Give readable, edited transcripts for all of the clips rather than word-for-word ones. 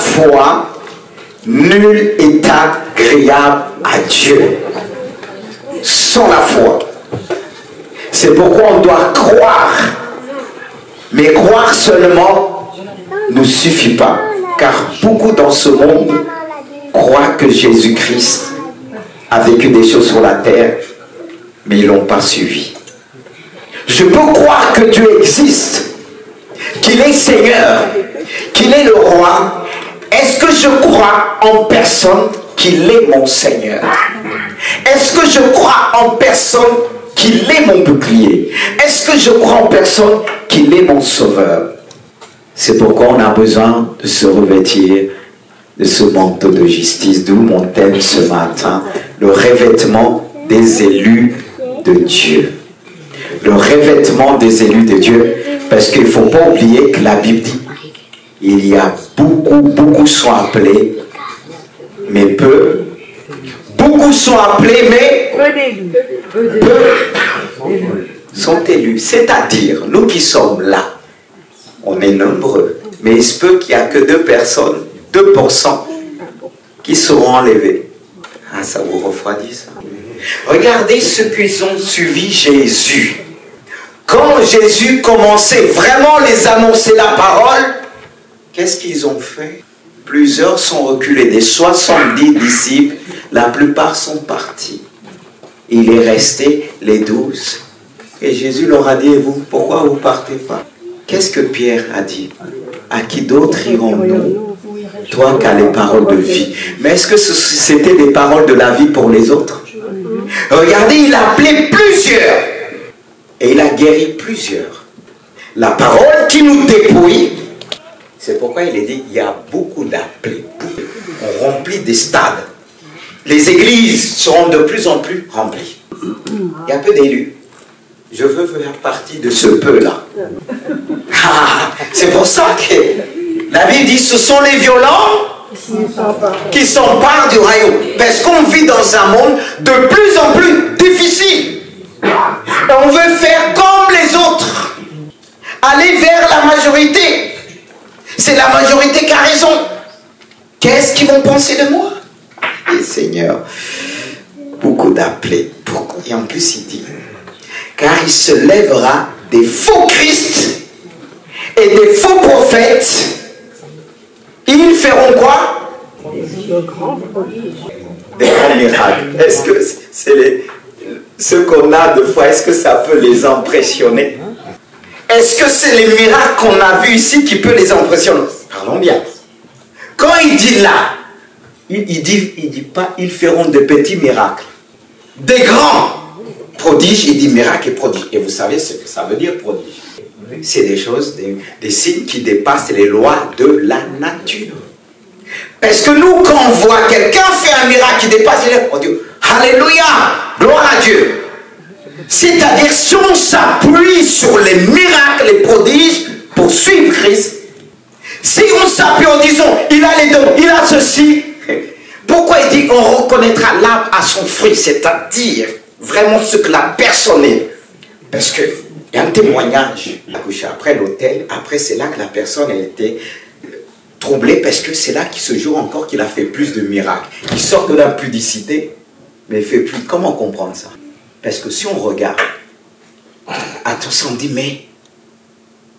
foi, nul est agréable à Dieu. Sans la foi. C'est pourquoi on doit croire. Mais croire seulement ne suffit pas. Car beaucoup dans ce monde croient que Jésus-Christ a vécu des choses sur la terre, mais ils ne l'ont pas suivi. Je peux croire que Dieu existe, qu'il est Seigneur, qu'il est le roi. Est-ce que je crois en personne qu'il est mon Seigneur? Est-ce que je crois en personne qu'il est mon bouclier? Est-ce que je crois en personne qu'il est mon sauveur? C'est pourquoi on a besoin de se revêtir de ce manteau de justice, d'où mon thème ce matin, le revêtement des élus de Dieu. Le revêtement des élus de Dieu, parce qu'il ne faut pas oublier que la Bible dit, il y a beaucoup sont appelés, mais peu. Beaucoup sont appelés, mais peu sont élus. C'est-à-dire, nous qui sommes là, on est nombreux, mais il se peut qu'il n'y a que 2 personnes, 2% qui seront enlevés. Ah, ça vous refroidit ça? Regardez ceux qui ont suivi Jésus. Quand Jésus commençait vraiment à les annoncer la parole, qu'est-ce qu'ils ont fait? Plusieurs sont reculés. Des 70 disciples, la plupart sont partis. Il est resté les 12. Et Jésus leur a dit, et vous, pourquoi vous ne partez pas? Qu'est-ce que Pierre a dit? À qui d'autre irons-nous? Toi qui as les paroles de vie. Mais est-ce que c'était des paroles de la vie pour les autres? Regardez, il a appelé plusieurs. Et il a guéri plusieurs. La parole qui nous dépouille, c'est pourquoi il est dit, il y a beaucoup d'appelés. On remplit des stades. Les églises seront de plus en plus remplies. Il y a peu d'élus. Je veux faire partie de ce peu-là. Ah, c'est pour ça que la Bible dit, ce sont les violents qui s'emparent du royaume. Parce qu'on vit dans un monde de plus en plus difficile. On veut faire comme les autres. Aller vers la majorité. C'est la majorité qui a raison. Qu'est-ce qu'ils vont penser de moi? Et Seigneur, beaucoup d'appelés. Et en plus il dit, car il se lèvera des faux Christ et des faux prophètes. Ils feront quoi? Des grands miracles. Est-ce que c'est ce qu'on a de foi, est-ce que ça peut les impressionner? Est-ce que c'est les miracles qu'on a vus ici qui peut les impressionner? Parlons bien. Quand il dit là, il dit pas ils feront de petits miracles. Des grands prodiges, il dit miracles et prodiges. Et vous savez ce que ça veut dire prodige? C'est des choses, des signes qui dépassent les lois de la nature. Parce que nous, quand on voit quelqu'un faire un miracle qui dépasse les lois, on dit Alléluia, gloire à Dieu. C'est-à-dire, si on s'appuie sur les miracles, les prodiges, pour suivre Christ, si on s'appuie en disant, il a les dons, il a ceci, pourquoi il dit qu'on reconnaîtra l'arbre à son fruit, c'est-à-dire vraiment ce que la personne est. Parce qu'il y a un témoignage, accouché après l'hôtel, après c'est là que la personne a été troublée, parce que c'est là qu'il se joue encore qu'il a fait plus de miracles. Il sort de l'impudicité, mais il fait plus. Comment comprendre ça? Parce que si on regarde, attention, on dit, mais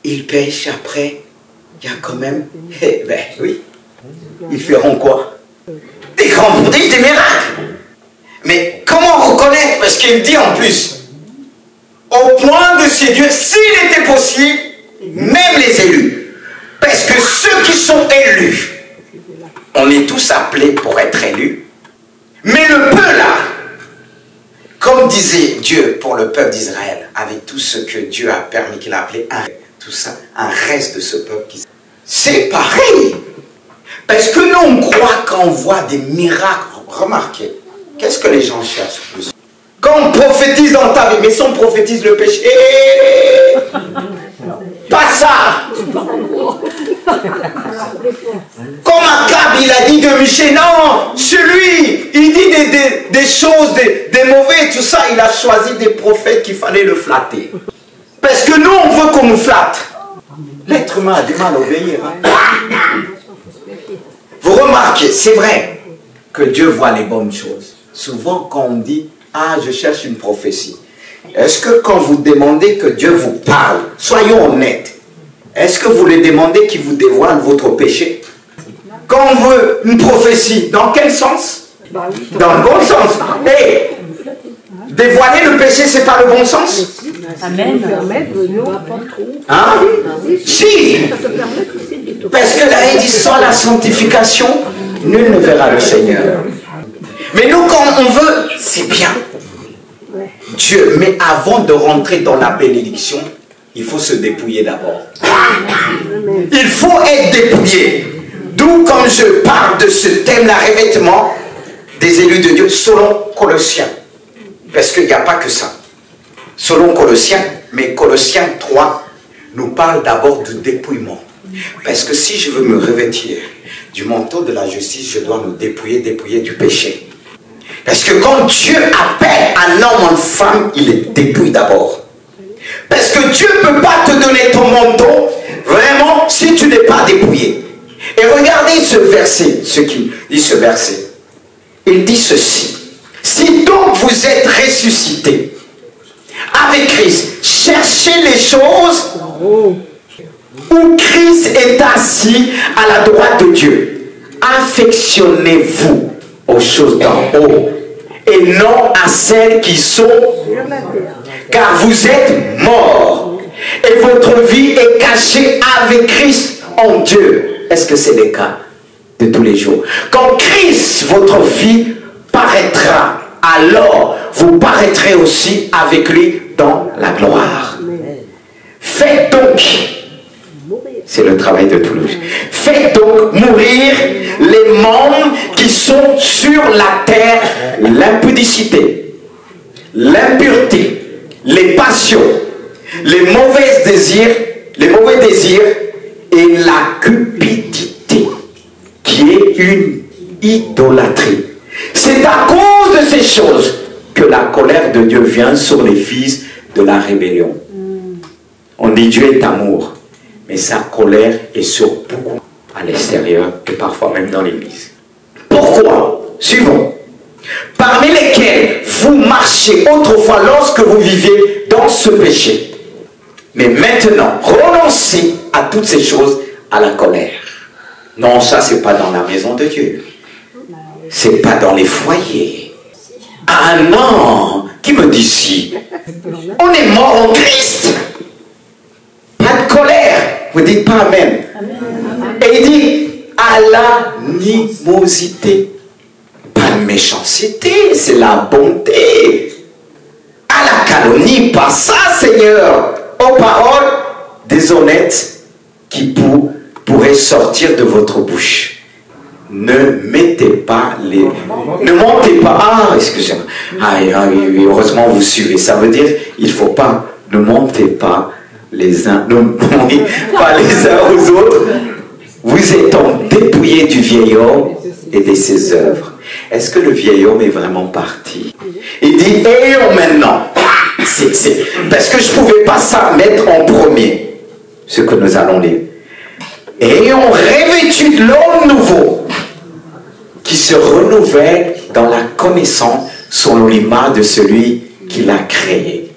ils pêchent après, il y a quand même, eh ben oui, ils feront quoi? Des grands prodiges, des miracles. Mais comment reconnaître? Parce qu'il dit en plus, au point de séduire, s'il était possible, même les élus. Parce que ceux qui sont élus, on est tous appelés pour être élus, mais le peu là, comme disait Dieu pour le peuple d'Israël, avec tout ce que Dieu a permis qu'il a appelé tout ça, un reste de ce peuple, c'est pareil. Parce que nous, on croit qu'on voit des miracles. Remarquez, qu'est-ce que les gens cherchent plus? Quand on prophétise dans ta vie, mais si on prophétise le péché, pas ça. Comme Akab, il a dit de Michée, non, celui, il dit des choses, des mauvais, tout ça, il a choisi des prophètes qu'il fallait le flatter. Parce que nous, on veut qu'on nous flatte. L'être humain a du mal à obéir. Hein. Vous remarquez, c'est vrai que Dieu voit les bonnes choses. Souvent quand on dit, ah, je cherche une prophétie. Est-ce que quand vous demandez que Dieu vous parle, soyons honnêtes, est-ce que vous lui demandez qu'il vous dévoile votre péché? Quand on veut une prophétie, dans quel sens? Dans le bon sens. Et dévoiler le péché, c'est pas le bon sens? Amen. Hein? Si! Parce que là, il dit, sans la sanctification, nul ne verra le Seigneur. Mais nous, quand on veut, c'est bien. Dieu, mais avant de rentrer dans la bénédiction, il faut se dépouiller d'abord. Il faut être dépouillé. D'où, quand je parle de ce thème-là, revêtement des élus de Dieu, selon Colossiens. Parce qu'il n'y a pas que ça. Selon Colossiens, mais Colossiens 3 nous parle d'abord du dépouillement. Parce que si je veux me revêtir du manteau de la justice, je dois me dépouiller du péché. Parce que quand Dieu appelle un homme en femme, il est dépouille d'abord. Parce que Dieu ne peut pas te donner ton manteau, vraiment, si tu n'es pas dépouillé. Et regardez ce verset, ce qu'il dit ce verset. Il dit ceci. Si donc vous êtes ressuscités avec Christ, cherchez les choses où Christ est assis à la droite de Dieu. Affectionnez-vous aux choses d'en haut et non à celles qui sont, car vous êtes morts et votre vie est cachée avec Christ en Dieu. Est-ce que c'est le cas de tous les jours? Quand Christ, votre vie, paraîtra, alors vous paraîtrez aussi avec lui dans la gloire. Faites donc, c'est le travail de Toulouse, faites donc mourir les membres qui sont sur la terre, l'impudicité, l'impureté, les passions, les mauvais désirs et la cupidité, qui est une idolâtrie. C'est à cause de ces choses que la colère de Dieu vient sur les fils de la rébellion. On dit Dieu est amour, mais sa colère est sur beaucoup à l'extérieur et parfois même dans l'église. Pourquoi? Suivons. Parmi lesquels vous marchez autrefois lorsque vous viviez dans ce péché. Mais maintenant, renoncez à toutes ces choses, à la colère. Non, ça c'est pas dans la maison de Dieu. C'est pas dans les foyers. Ah non, qui me dit si? On est mort en Christ. Pas de colère. Vous dites pas amen. Et il dit à l'animosité. Pas de méchanceté, c'est la bonté. À la calomnie, pas ça, Seigneur. Aux paroles déshonnêtes qui pourraient sortir de votre bouche. Ne mettez pas les... Ne montez pas... Ah, excusez-moi. Ah, oui, heureusement vous suivez. Ça veut dire, il ne faut pas... Ne montez pas les uns... Ne montez pas les uns aux autres. Vous étant dépouillés du vieil homme et de ses œuvres. Est-ce que le vieil homme est vraiment parti? Il dit, ayons maintenant... Parce que je ne pouvais pas ça mettre en premier. Ce que nous allons lire. Ayons revêtu de l'homme nouveau qui se renouvelle dans la connaissance selon l'image de celui qui l'a créé.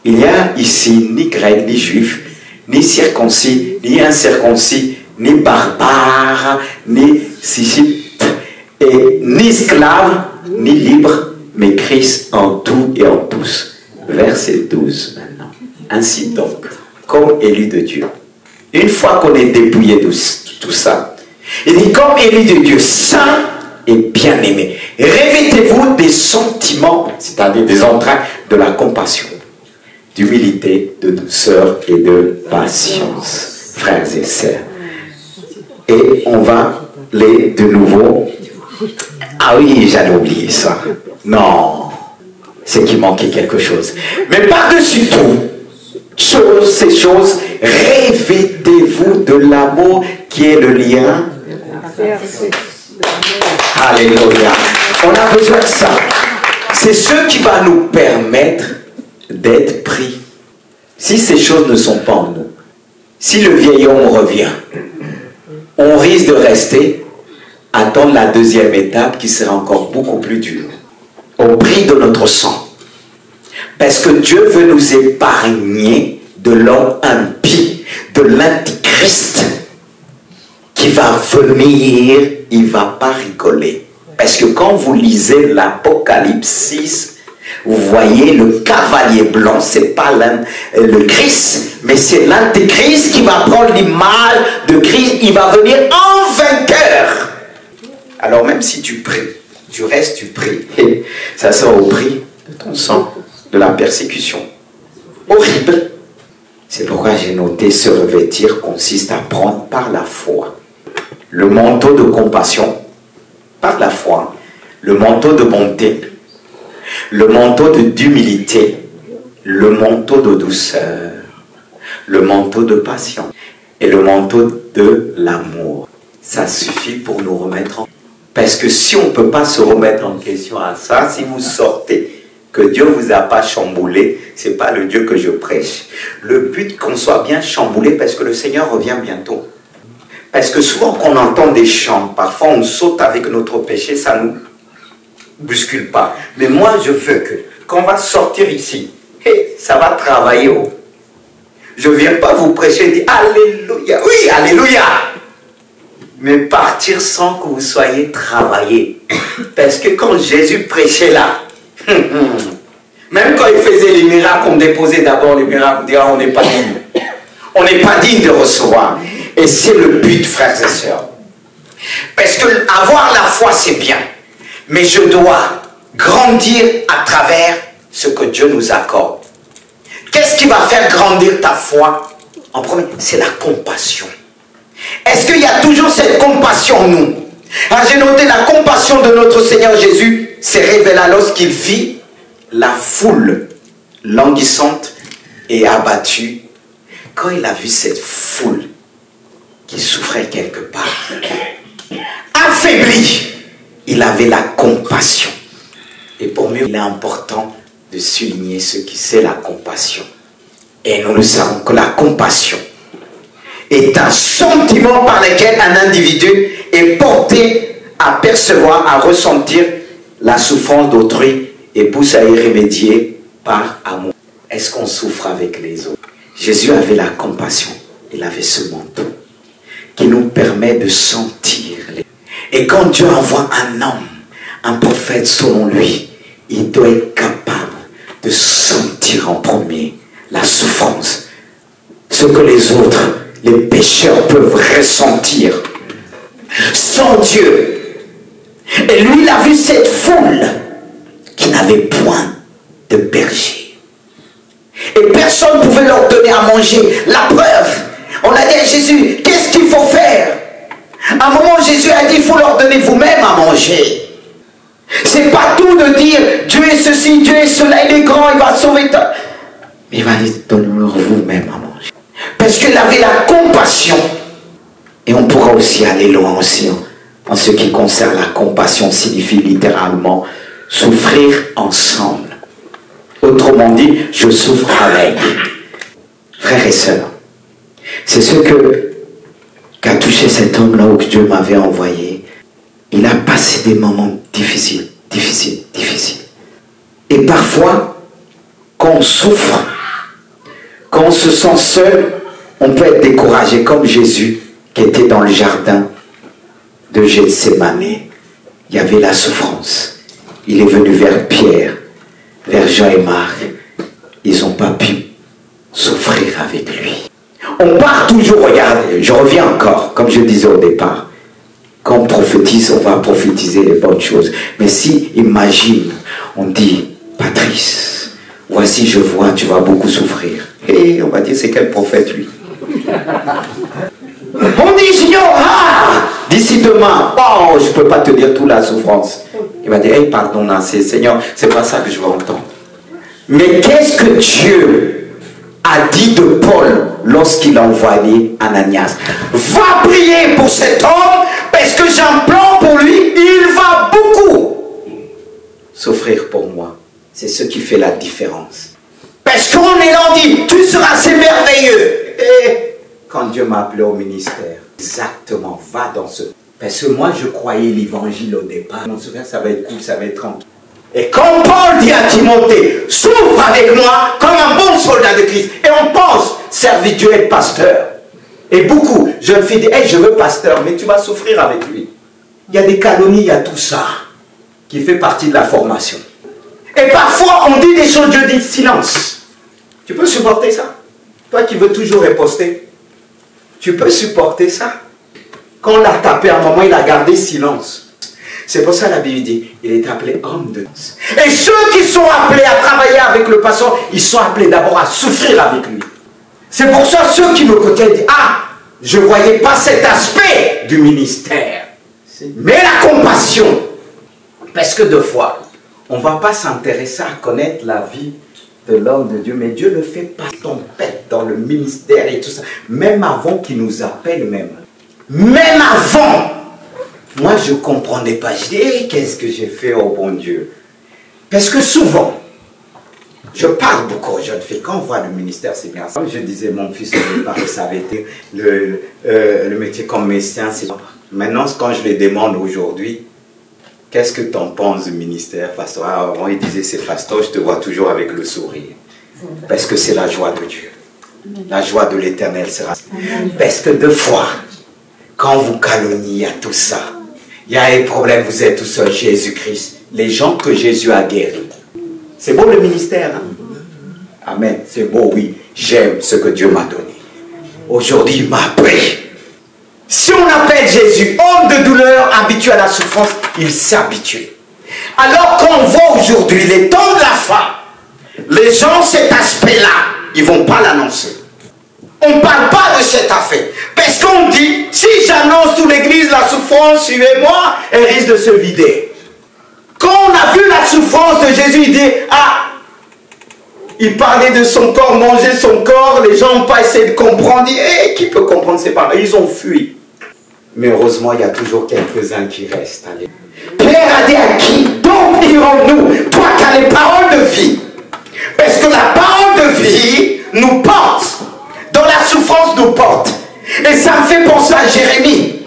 Il n'y a ici ni grec, ni juif, ni circoncis, ni incirconcis, ni barbare, ni scythique, et ni esclave, ni libre, mais Christ en tout et en tous. Verset 12 maintenant. Ainsi donc, comme élu de Dieu, une fois qu'on est dépouillé de tout ça, il dit comme élu de Dieu, saint et bien-aimé, revêtez-vous des sentiments, c'est-à-dire des entrailles de la compassion, d'humilité, de douceur et de patience, frères et sœurs. Et on va lire de nouveau. Ah oui, j'allais oublier ça. Non, c'est qu'il manquait quelque chose. Mais par-dessus tout, ces choses, revêtez-vous de l'amour qui est le lien. Alléluia. On a besoin de ça. C'est ce qui va nous permettre d'être pris. Si ces choses ne sont pas en nous, si le vieil homme revient, on risque de rester, attendre la deuxième étape qui sera encore beaucoup plus dure, au prix de notre sang. Parce que Dieu veut nous épargner de l'homme impie, de l'antichrist qui va venir, il ne va pas rigoler. Parce que quand vous lisez l'Apocalypse 6, vous voyez le cavalier blanc, ce n'est pas le Christ, mais c'est l'antéchrist qui va prendre l'image de Christ, il va venir en vainqueur. Alors même si tu pries, tu restes, tu pries, et ça sera au prix de ton sang, de la persécution. Horrible. C'est pourquoi j'ai noté se revêtir consiste à prendre par la foi le manteau de compassion, par la foi, le manteau de bonté, le manteau d'humilité, le manteau de douceur, le manteau de patience et le manteau de l'amour. Ça suffit pour nous remettre en... Parce que si on ne peut pas se remettre en question à ça, si vous sortez que Dieu ne vous a pas chamboulé, ce n'est pas le Dieu que je prêche. Le but qu'on soit bien chamboulé parce que le Seigneur revient bientôt. Parce que souvent qu'on entend des chants, parfois on saute avec notre péché, ça ne nous bouscule pas. Mais moi je veux que, quand on va sortir ici, ça va travailler. Je ne viens pas vous prêcher et dire Alléluia, oui, Alléluia. Mais partir sans que vous soyez travaillé. Parce que quand Jésus prêchait là, même quand il faisait les miracles, on déposait d'abord les miracles, on dirait on n'est pas digne. On n'est pas digne de recevoir. Et c'est le but, frères et sœurs. Parce que avoir la foi, c'est bien. Mais je dois grandir à travers ce que Dieu nous accorde. Qu'est-ce qui va faire grandir ta foi? En premier, c'est la compassion. Est-ce qu'il y a toujours cette compassion en nous? J'ai noté la compassion de notre Seigneur Jésus s'est révélée lorsqu'il vit la foule languissante et abattue. Quand il a vu cette foule qui souffrait quelque part, affaibli, il avait la compassion. Et pour mieux, il est important de souligner ce qui c'est la compassion. Et nous le savons que la compassion est un sentiment par lequel un individu est porté à percevoir, à ressentir la souffrance d'autrui et pousse à y remédier par amour. Est-ce qu'on souffre avec les autres? Jésus avait la compassion, il avait ce manteau qui nous permet de sentir. Et quand Dieu envoie un homme, un prophète selon lui, il doit être capable de sentir en premier la souffrance. Ce que les autres, les pécheurs peuvent ressentir sans Dieu. Et lui, il a vu cette foule qui n'avait point de berger. Et personne ne pouvait leur donner à manger. La preuve, on a dit à Jésus, qu'est-ce qu'il faut faire? À un moment, Jésus a dit, il faut leur donner vous-même à manger. C'est pas tout de dire, Dieu est ceci, Dieu est cela, il est grand, il va sauver toi. Mais il va dire, donnez-leur vous-même à manger. Parce qu'il avait la compassion. Et on pourra aussi aller loin aussi. En ce qui concerne la compassion, signifie littéralement souffrir ensemble. Autrement dit, je souffre avec. Frères et sœurs, c'est ce qu'a touché cet homme-là où Dieu m'avait envoyé. Il a passé des moments difficiles. Et parfois, quand on souffre, quand on se sent seul, on peut être découragé comme Jésus qui était dans le jardin de Gethsémane. Il y avait la souffrance. Il est venu vers Pierre, vers Jean et Marc. Ils n'ont pas pu souffrir avec lui. On part toujours, regardez, je reviens encore, comme je disais au départ. Quand on prophétise, on va prophétiser les bonnes choses. Mais si, imagine, on dit, Patrice, voici je vois, tu vas beaucoup souffrir. Et on va dire, c'est quel prophète lui? On dit, Seigneur, d'ici demain, oh, je ne peux pas te dire toute la souffrance. Il va dire, hey, pardon, Seigneur, c'est pas ça que je veux entendre. Mais qu'est-ce que Dieu a dit de Paul lorsqu'il a envoyé Ananias? Va prier pour cet homme, parce que j'ai un plan pour lui, il va beaucoup souffrir pour moi. C'est ce qui fait la différence. Parce qu'on est là, on dit, tu seras assez merveilleux. Et quand Dieu m'a appelé au ministère. Exactement, va dans ce... Parce que moi, je croyais l'évangile au départ. Mon souvenir, ça va être cool, ça va être tranquille. Et quand Paul dit à Timothée, souffre avec moi comme un bon soldat de Christ. Et on pense, servir Dieu et être pasteur. Et beaucoup, jeunes filles disent, hey, je veux pasteur, mais tu vas souffrir avec lui. Il y a des calomnies, il y a tout ça, qui fait partie de la formation. Et parfois, on dit des choses, Dieu dit silence. Tu peux supporter ça? Toi qui veux toujours riposter, tu peux supporter ça? Quand on l'a tapé à un moment, il a gardé silence. C'est pour ça que la Bible dit, il est appelé homme de danse. Et ceux qui sont appelés à travailler avec le pasteur, ils sont appelés d'abord à souffrir avec lui. C'est pour ça ceux qui me côtoient disent, ah, je ne voyais pas cet aspect du ministère. Mais la compassion. Parce que deux fois, on ne va pas s'intéresser à connaître la vie de l'homme de Dieu, mais Dieu le fait par tempête dans le ministère et tout ça. Même avant qu'il nous appelle même. Même avant. Moi, je ne comprenais pas. Je dis, hey, qu'est-ce que j'ai fait au bon Dieu? Parce que souvent, je parle beaucoup aux jeunes filles. Quand on voit le ministère, c'est bien. Comme je disais, mon fils, au départ, il savait été le métier comme médecin. Maintenant, quand je les demande aujourd'hui, qu'est-ce que tu en penses du ministère? Pasteur, avant, il disait, c'est pasteur, je te vois toujours avec le sourire. Parce que c'est la joie de Dieu. La joie de l'Éternel sera. Parce que deux fois, quand vous calomniez à tout ça, il y a un problème, vous êtes tout seul, Jésus-Christ. Les gens que Jésus a guéris. C'est beau le ministère, hein? Amen. C'est beau, oui. J'aime ce que Dieu m'a donné. Aujourd'hui, il m'a appris. Si on appelle Jésus homme de douleur, habitué à la souffrance, il s'est habitué. Alors qu'on voit aujourd'hui les temps de la fin, les gens, cet aspect-là, ils ne vont pas l'annoncer. On ne parle pas de cet affaire. Parce qu'on dit, si j'annonce toute l'église la souffrance, suivez-moi, elle risque de se vider. Quand on a vu la souffrance de Jésus, il dit, ah, il parlait de son corps, manger son corps, les gens n'ont pas essayé de comprendre. Il dit, hey, qui peut comprendre ces paroles? Ils ont fui. Mais heureusement, il y a toujours quelques-uns qui restent. Allez. Pierre a dit à qui? Donc irons-nous, toi qui as les paroles de vie. Parce que la parole de vie nous porte. Dans la souffrance nous porte. Et ça me fait penser à Jérémie.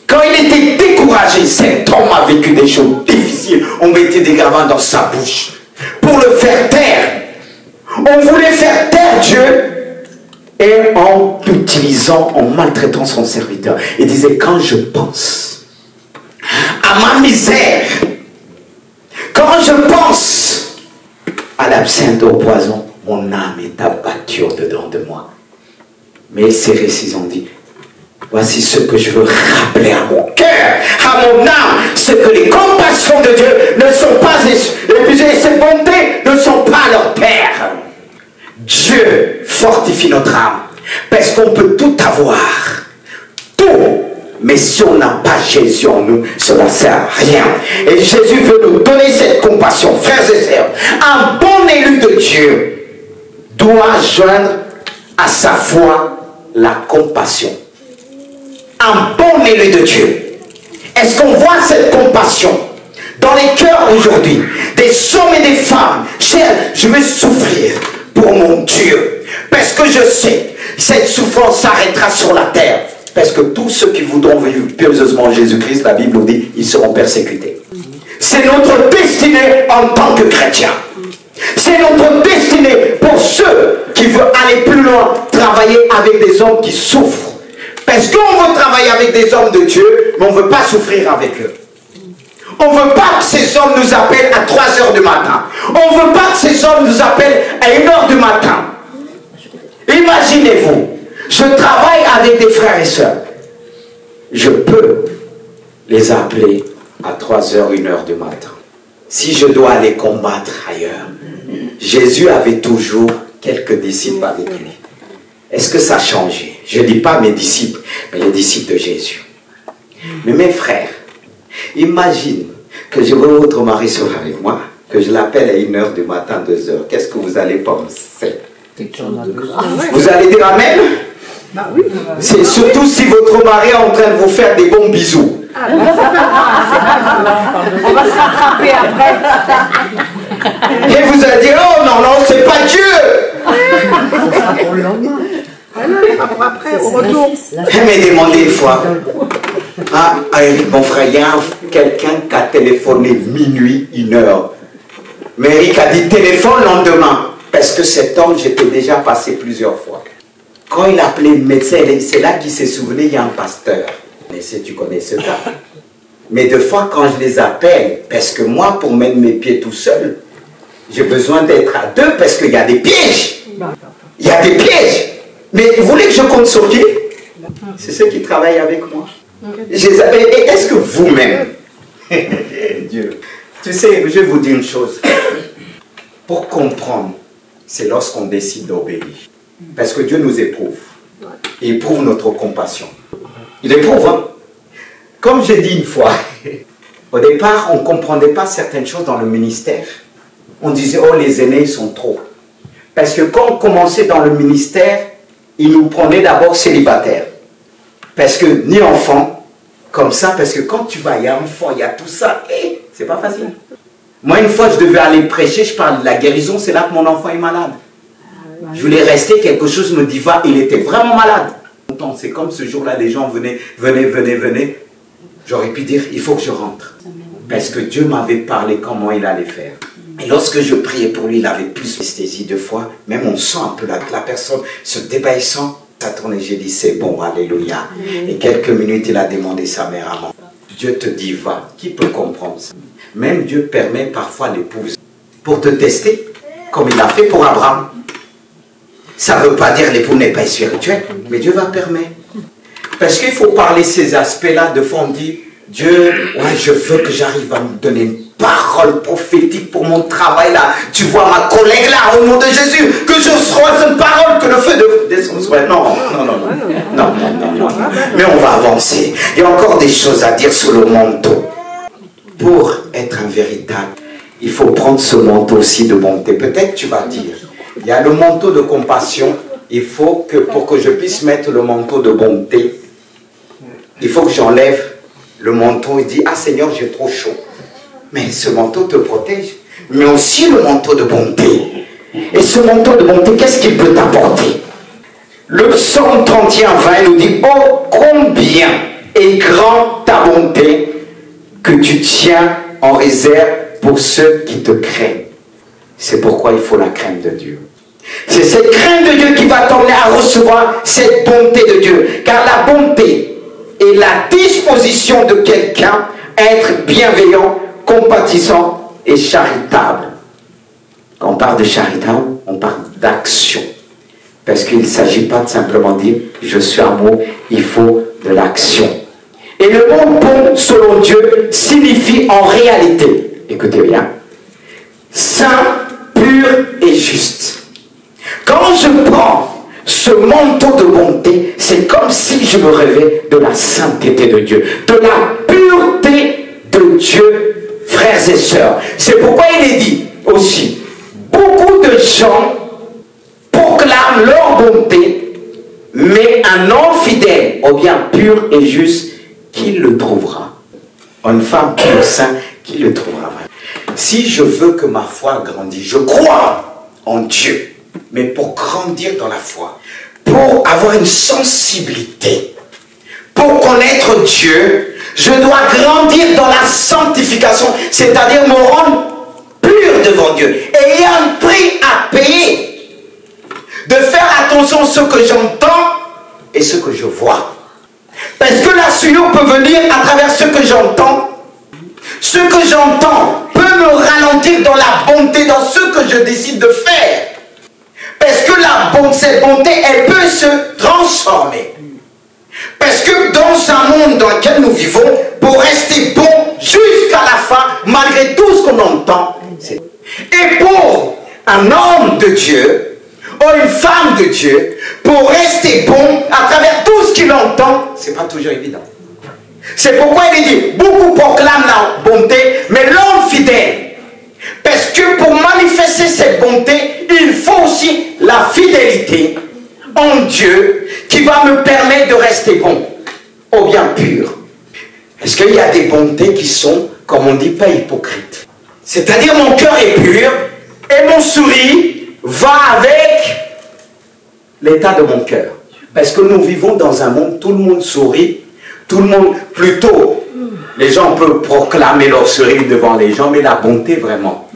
Quand il était découragé, cet homme a vécu des choses difficiles. On mettait des gravats dans sa bouche pour le faire taire. On voulait faire taire Dieu. Et en utilisant, en maltraitant son serviteur. Il disait, quand je pense à ma misère, quand je pense à l'absinthe au poison, mon âme est abattue au-dedans de moi. Mais ces récits ont dit, voici ce que je veux rappeler à mon cœur, à mon âme, c'est que les compassions de Dieu ne sont pas épuisées et ses bontés ne sont pas leur père. Dieu fortifie notre âme, parce qu'on peut tout avoir, tout, mais si on n'a pas Jésus en nous, cela ne sert à rien. Et Jésus veut nous donner cette compassion, frères et sœurs. Un bon élu de Dieu doit joindre à sa foi la compassion. Un bon élu de Dieu. Est-ce qu'on voit cette compassion dans les cœurs aujourd'hui des hommes et des femmes? Cher, je vais souffrir pour mon Dieu. Parce que je sais, cette souffrance s'arrêtera sur la terre. Parce que tous ceux qui voudront vivre pieusement Jésus-Christ, la Bible nous dit, ils seront persécutés. C'est notre destinée en tant que chrétiens. C'est notre destinée pour ceux qui veulent aller plus loin, travailler avec des hommes qui souffrent. Parce qu'on veut travailler avec des hommes de Dieu, mais on ne veut pas souffrir avec eux. On ne veut pas que ces hommes nous appellent à 3 heures du matin. On ne veut pas que ces hommes nous appellent à 1 heure du matin. Imaginez-vous, je travaille avec des frères et sœurs. Je peux les appeler à 3 heures, 1 heure du matin. Si je dois aller combattre ailleurs, Jésus avait toujours quelques disciples avec lui. Est-ce que ça a changé? Je ne dis pas mes disciples, mais les disciples de Jésus. Mais mes frères, imagine que je veux votre mari soit avec moi, que je l'appelle à 1 heure du matin, 2 heures. Qu'est-ce que vous allez penser? Vous allez dire Amen? Oui. C'est surtout si votre mari est en train de vous faire des bons bisous. On va se rattraper après. Et vous allez dire, oh non, non, c'est pas Dieu. Après, au retour. Elle m'a demandé une fois, ah, Eric, mon frère, il y a quelqu'un qui a téléphoné minuit, 1h. Mais Eric a dit téléphone le lendemain. Parce que cet homme, j'étais déjà passé plusieurs fois. Quand il appelait le médecin, c'est là qu'il s'est souvenu, il y a un pasteur. Mais si tu connais ce gars. Mais des fois, quand je les appelle, parce que moi, pour mettre mes pieds tout seul, j'ai besoin d'être à deux parce qu'il y a des pièges. Il y a des pièges. Mais vous voulez que je compte sur qui? C'est ceux qui travaillent avec moi. Et est-ce que vous-même, Dieu, tu sais, je vais vous dire une chose. Pour comprendre, c'est lorsqu'on décide d'obéir. Parce que Dieu nous éprouve. Il éprouve notre compassion. Il éprouve, hein? Comme j'ai dit une fois, au départ, on ne comprenait pas certaines choses dans le ministère. On disait, oh, les aînés, ils sont trop. Parce que quand on commençait dans le ministère, ils nous prenaient d'abord célibataires. Parce que, ni enfant, comme ça, parce que quand tu vas, il y a un enfant, il y a tout ça, et c'est pas facile. Moi, une fois, je devais aller prêcher, je parle de la guérison, c'est là que mon enfant est malade. Je voulais rester, quelque chose me dit, va, il était vraiment malade. C'est comme ce jour-là, les gens venaient. J'aurais pu dire, il faut que je rentre. Parce que Dieu m'avait parlé comment il allait faire. Et lorsque je priais pour lui, il avait plus d'anesthésie deux fois. Même on sent un peu la personne se débaissant. Ça tourne et j'ai dit, c'est bon, alléluia. Et quelques minutes, il a demandé sa mère à moi. Dieu te dit, va. Qui peut comprendre ça? Même Dieu permet parfois l'épouse pour te tester, comme il a fait pour Abraham. Ça ne veut pas dire que l'époux n'est pas spirituel, mais Dieu va permettre. Parce qu'il faut parler ces aspects-là. De fois, on dit, Dieu, ouais, je veux que j'arrive à me donner une parole prophétique pour mon travail là. Tu vois ma collègue là, au nom de Jésus, que je reçois une parole, que le feu descende sur elle. Non. Mais on va avancer. Il y a encore des choses à dire sur le manteau. Pour être un véritable, il faut prendre ce manteau aussi de bonté. Peut-être tu vas dire, il y a le manteau de compassion. Il faut que, pour que je puisse mettre le manteau de bonté, il faut que j'enlève le manteau et dire, ah Seigneur, j'ai trop chaud. Mais ce manteau te protège. Mais aussi le manteau de bonté. Et ce manteau de bonté, qu'est-ce qu'il peut t'apporter? Le psaume 31, 20 nous dit, oh combien est grand ta bonté que tu tiens en réserve pour ceux qui te craignent. C'est pourquoi il faut la crainte de Dieu. C'est cette crainte de Dieu qui va t'emmener à recevoir cette bonté de Dieu. Car la bonté est la disposition de quelqu'un à être bienveillant, compatissant et charitable. Quand on parle de charitable, on parle d'action. Parce qu'il ne s'agit pas de simplement dire « je suis amour », il faut de l'action. Et le mot « bon » selon Dieu signifie en réalité, écoutez bien, saint, pur et juste. Quand je prends ce manteau de bonté, c'est comme si je me rêvais de la sainteté de Dieu, de la pureté de Dieu, frères et sœurs. C'est pourquoi il est dit aussi, beaucoup de gens proclament leur bonté, mais un homme fidèle, ou bien pur et juste, qui le trouvera? Une femme pure, sainte, qui le trouvera? Si je veux que ma foi grandisse, je crois en Dieu, mais pour grandir dans la foi, pour avoir une sensibilité, pour connaître Dieu, je dois grandir dans la sanctification, c'est-à-dire me rendre pur devant Dieu. Et il y a un prix à payer, de faire attention à ce que j'entends et ce que je vois. Parce que la souillure peut venir à travers ce que j'entends. Ce que j'entends peut me ralentir dans la bonté, dans ce que je décide de faire. Parce que cette bonté, elle peut se transformer. Parce que dans un monde dans lequel nous vivons, pour rester bon jusqu'à la fin, malgré tout ce qu'on entend, et pour un homme de Dieu, ou une femme de Dieu, pour rester bon à travers tout ce qu'il entend, c'est pas toujours évident. C'est pourquoi il dit, beaucoup proclament la bonté, mais l'homme fidèle. Parce que pour manifester cette bonté, il faut aussi la fidélité en Dieu qui va me permettre de rester bon, ou bien pur. Parce qu'il y a des bontés qui sont, comme on dit, pas hypocrites. C'est-à-dire mon cœur est pur et mon sourire va avec l'état de mon cœur. Parce que nous vivons dans un monde, tout le monde sourit, tout le monde, plutôt, les gens peuvent proclamer leur sourire devant les gens, mais la bonté vraiment,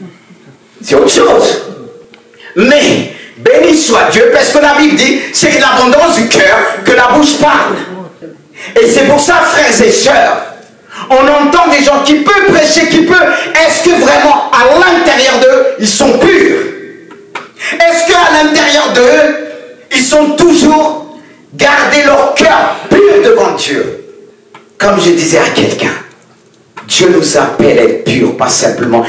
c'est autre chose. Mais, béni soit Dieu, parce que la Bible dit, c'est de l'abondance du cœur que la bouche parle. Et c'est pour ça, frères et sœurs, on entend des gens qui peuvent prêcher, qui peuvent, est-ce que vraiment, à l'intérieur d'eux, ils sont purs? Est-ce qu'à l'intérieur d'eux, ils sont toujours gardés leur cœur pur devant Dieu? Comme je disais à quelqu'un, Dieu nous appelle à être purs, pas simplement,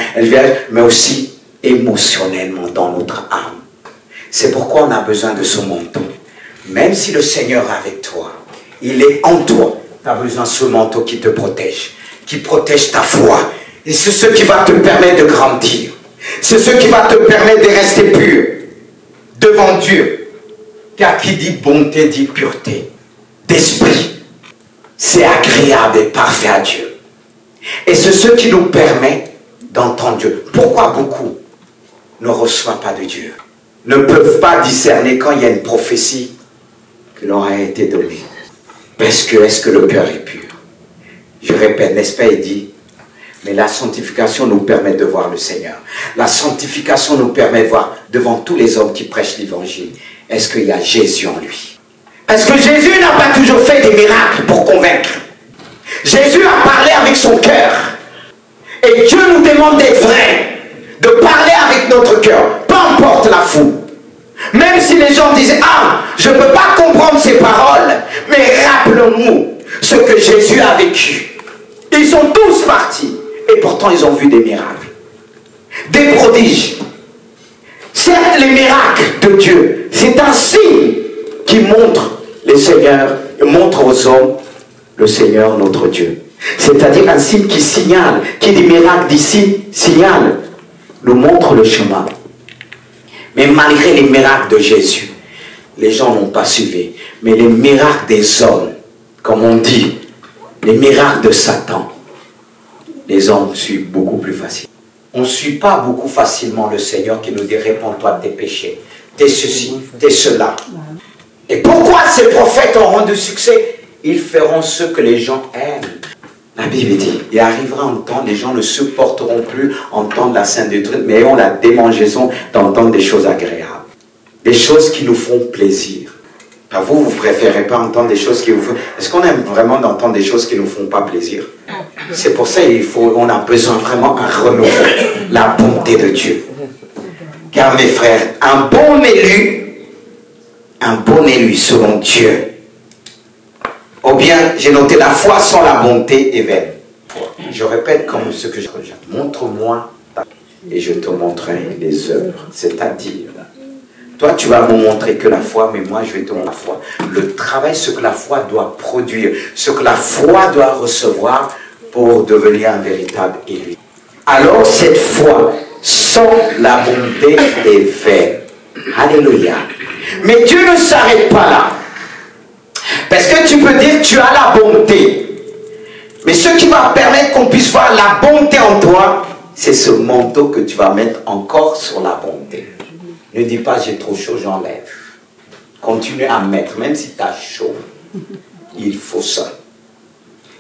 mais aussi émotionnellement dans notre âme. C'est pourquoi on a besoin de ce manteau. Même si le Seigneur est avec toi, il est en toi, tu as besoin de ce manteau qui te protège, qui protège ta foi. Et c'est ce qui va te permettre de grandir. C'est ce qui va te permettre de rester pur devant Dieu. Car qui dit bonté dit pureté d'esprit. C'est agréable et parfait à Dieu. Et c'est ce qui nous permet d'entendre Dieu. Pourquoi beaucoup ne reçoivent pas de Dieu? Ne peuvent pas discerner quand il y a une prophétie qui leur a été donnée. Parce que est-ce que le cœur est pur? Je répète, n'est-ce pas, il dit, mais la sanctification nous permet de voir le Seigneur. La sanctification nous permet de voir devant tous les hommes qui prêchent l'évangile, est-ce qu'il y a Jésus en lui? Parce que Jésus n'a pas toujours fait des miracles pour convaincre. Jésus a parlé avec son cœur. Et Dieu nous demande d'être vrai, de parler avec notre cœur, peu importe la foule. Même si les gens disaient, ah, je ne peux pas comprendre ces paroles, mais rappelons-nous ce que Jésus a vécu. Ils sont tous partis, et pourtant ils ont vu des miracles, des prodiges. Certes, les miracles de Dieu, c'est un signe qui montre le Seigneur, montre aux hommes le Seigneur notre Dieu. C'est-à-dire un signe qui signale, qui dit miracle d'ici, signale, nous montre le chemin. Mais malgré les miracles de Jésus, les gens n'ont pas suivi. Mais les miracles des hommes, comme on dit, les miracles de Satan, les hommes suivent beaucoup plus facilement. On ne suit pas beaucoup facilement le Seigneur qui nous dit réponds-toi de tes péchés, t'es ceci, t'es cela. Et pourquoi ces prophètes auront du succès? Ils feront ce que les gens aiment. La Bible dit, il arrivera un temps, les gens ne supporteront plus entendre la Sainte Doctrine, mais ont la démangeaison d'entendre des choses agréables. Des choses qui nous font plaisir. Enfin, vous ne préférez pas entendre des choses qui vous font... Est-ce qu'on aime vraiment d'entendre des choses qui ne nous font pas plaisir? C'est pour ça qu'on a besoin vraiment d'un renouveau. La bonté de Dieu. Car mes frères, un bon élu selon Dieu, ou bien, j'ai noté la foi sans la bonté est vaine. Je répète comme ce que je reviens. Montre-moi et je te montrerai les œuvres. C'est-à-dire, toi tu vas me montrer que la foi, mais moi je vais te montrer la foi. Le travail, ce que la foi doit produire, ce que la foi doit recevoir pour devenir un véritable élu. Alors cette foi sans la bonté est vaine. Alléluia. Mais Dieu ne s'arrête pas là. Parce que tu peux dire tu as la bonté. Mais ce qui va permettre qu'on puisse voir la bonté en toi, c'est ce manteau que tu vas mettre encore sur la bonté. Ne dis pas j'ai trop chaud, j'enlève. Continue à mettre, même si tu as chaud. Il faut ça.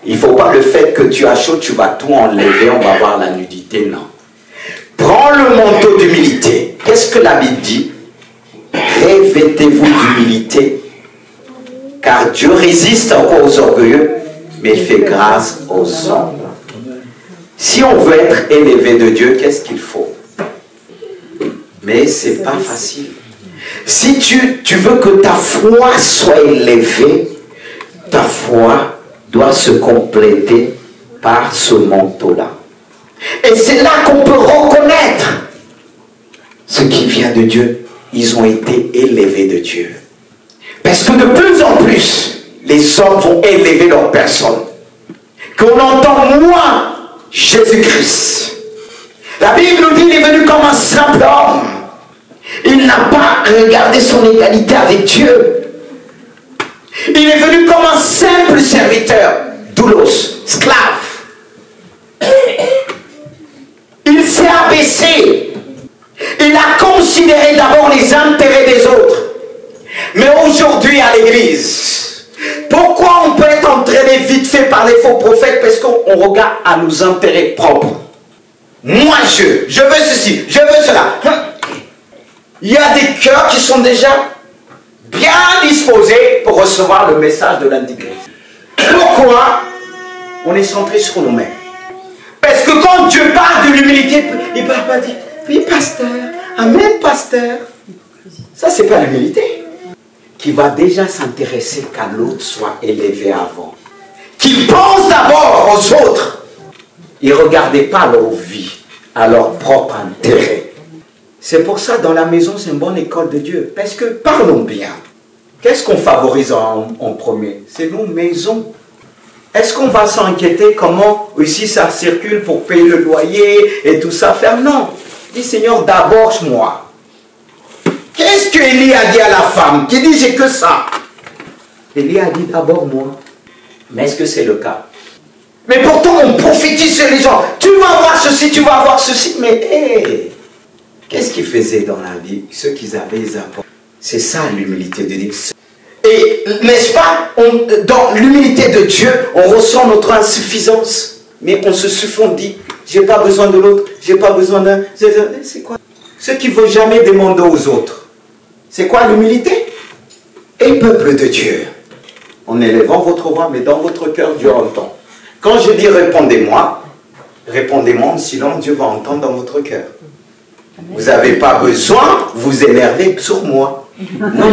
Il ne faut pas le fait que tu as chaud, tu vas tout enlever, on va voir la nudité, non. Prends le manteau d'humilité. Qu'est-ce que la Bible dit? Revêtez-vous d'humilité. Car Dieu résiste encore aux orgueilleux, mais il fait grâce aux hommes. Si on veut être élevé de Dieu, qu'est-ce qu'il faut? Mais ce n'est pas facile. Si tu veux que ta foi soit élevée, ta foi doit se compléter par ce manteau-là. Et c'est là qu'on peut reconnaître ce qui vient de Dieu. Ils ont été élevés de Dieu. Parce que de plus en plus, les hommes vont élever leur personne. Qu'on entend moins Jésus-Christ. La Bible nous dit qu'il est venu comme un simple homme. Il n'a pas regardé son égalité avec Dieu. Il est venu comme un simple serviteur, doulos, esclave. Il s'est abaissé. Il a considéré d'abord les intérêts des autres. Mais aujourd'hui, à l'église? Pourquoi on peut être entraîné vite fait par les faux prophètes? Parce qu'on regarde à nos intérêts propres. Moi, je veux ceci, je veux cela. Il y a des cœurs qui sont déjà bien disposés pour recevoir le message de l'Antichrist. Pourquoi on est centré sur nous-mêmes? Parce que quand Dieu parle de l'humilité, il ne parle pas dire oui, pasteur, amen, pasteur. Ça, c'est pas l'humilité. Qui va déjà s'intéresser qu'à l'autre soit élevé avant. Qu'il pense d'abord aux autres. Ils ne regardaient pas leur vie, à leur propre intérêt. C'est pour ça, dans la maison, c'est une bonne école de Dieu. Parce que, parlons bien. Qu'est-ce qu'on favorise en premier? C'est nos maisons. Est-ce qu'on va s'inquiéter comment ici ça circule pour payer le loyer et tout ça faire? Non. Dis Seigneur, d'abord moi. Qu'est-ce que Élie a dit à la femme qui dit j'ai que ça? Élie a dit d'abord moi. Mais est-ce que c'est le cas? Mais pourtant on prophétise sur les gens. Tu vas avoir ceci, tu vas avoir ceci. Mais hey, qu'est-ce qu'ils faisaient dans la vie? Ceux qui avaient les apports. C'est ça l'humilité de Dieu. Et n'est-ce pas, dans l'humilité de Dieu, on ressent notre insuffisance. Mais on se suffit, on dit, j'ai pas besoin de l'autre, j'ai pas besoin d'un... C'est quoi? Ceux qui ne vont jamais demander aux autres. C'est quoi l'humilité? Et peuple de Dieu, en élevant votre voix, mais dans votre cœur, Dieu entend. Quand je dis répondez-moi en silence, Dieu va entendre dans votre cœur. Vous n'avez pas besoin, vous énerver sur moi. Non.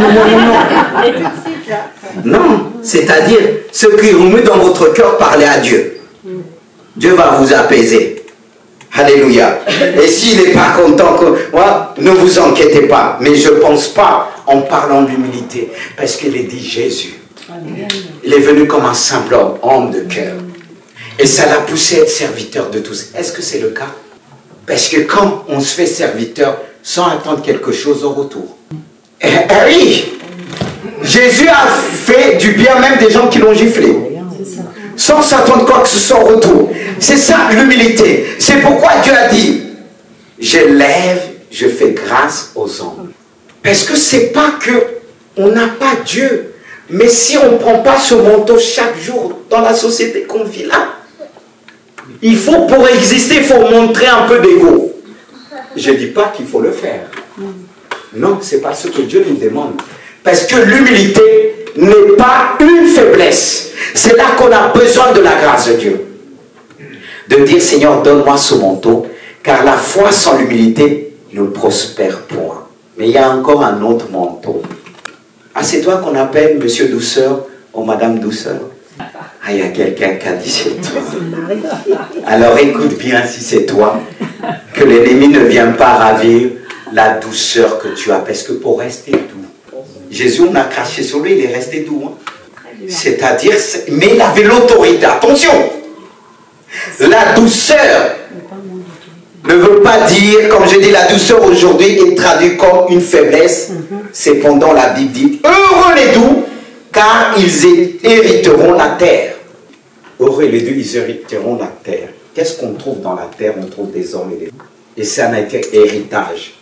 Non, c'est-à-dire, ce qui remet dans votre cœur, parlez à Dieu. Dieu va vous apaiser. Alléluia. Et s'il n'est pas content, ne vous inquiétez pas. Mais je ne pense pas en parlant d'humilité. Parce qu'il est dit Jésus. Il est venu comme un simple homme de cœur. Et ça l'a poussé à être serviteur de tous. Est-ce que c'est le cas? Parce que quand on se fait serviteur sans attendre quelque chose au retour. Oui, Jésus a fait du bien même des gens qui l'ont giflé. Sans s'attendre quoi que ce soit au retour. C'est ça l'humilité. C'est pourquoi Dieu a dit, je lève, je fais grâce aux hommes. Parce que c'est pas que on n'a pas Dieu. Mais si on ne prend pas ce manteau chaque jour dans la société qu'on vit là, il faut, pour exister, il faut montrer un peu d'ego. Je ne dis pas qu'il faut le faire. Non, ce n'est pas ce que Dieu nous demande. Parce que l'humilité n'est pas une faiblesse. C'est là qu'on a besoin de la grâce de Dieu. De dire, Seigneur, donne-moi ce manteau, car la foi sans l'humilité ne prospère point. Mais il y a encore un autre manteau. Ah, c'est toi qu'on appelle Monsieur Douceur ou Madame Douceur? Ah, il y a quelqu'un qui a dit c'est toi. Alors écoute bien si c'est toi, que l'ennemi ne vient pas ravir la douceur que tu as, parce que pour rester doux, Jésus, on a craché sur lui, il est resté doux. Hein? C'est-à-dire, mais il avait l'autorité. Attention, la douceur ne veut pas dire, comme je dis, la douceur aujourd'hui est traduite comme une faiblesse. Cependant, la Bible dit, heureux les doux, car ils hériteront la terre. Heureux les doux, ils hériteront la terre. Qu'est-ce qu'on trouve dans la terre? On trouve des hommes et des femmes. Et c'est un héritage.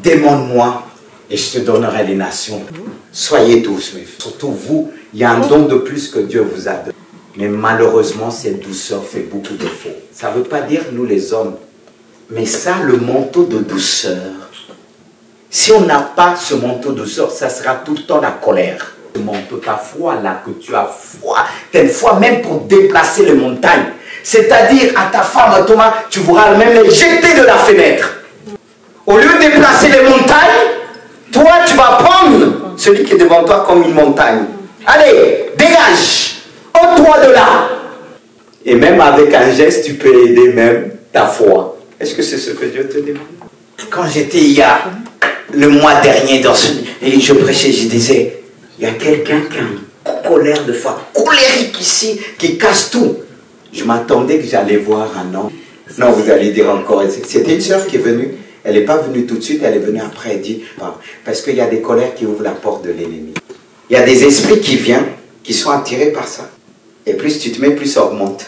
Demande-moi et je te donnerai les nations. Soyez douces, mais surtout vous, il y a un don de plus que Dieu vous a donné. Mais malheureusement, cette douceur fait beaucoup de faux. Ça ne veut pas dire nous les hommes. Mais ça, le manteau de douceur, si on n'a pas ce manteau de douceur, ça sera tout le temps la colère. Ce manteau, ta foi là, que tu as foi, telle foi même pour déplacer les montagnes. C'est-à-dire à ta femme, Thomas, tu voudras même les jeter de la fenêtre. Au lieu de déplacer les montagnes, toi tu vas prendre celui qui est devant toi comme une montagne. Allez, dégage, ôte-toi de là. Et même avec un geste, tu peux aider même ta foi. Est-ce que c'est ce que Dieu te demande? Quand j'étais il y a le mois dernier et je prêchais, je disais, il y a quelqu'un qui a une colère de foi, colérique ici, qui casse tout. Je m'attendais que j'allais voir un homme. Non, vous allez dire encore, c'était une sœur qui est venue. Elle n'est pas venue tout de suite, elle est venue après, elle dit, parce qu'il y a des colères qui ouvrent la porte de l'ennemi. Il y a des esprits qui viennent, qui sont attirés par ça. Et plus tu te mets, plus ça augmente.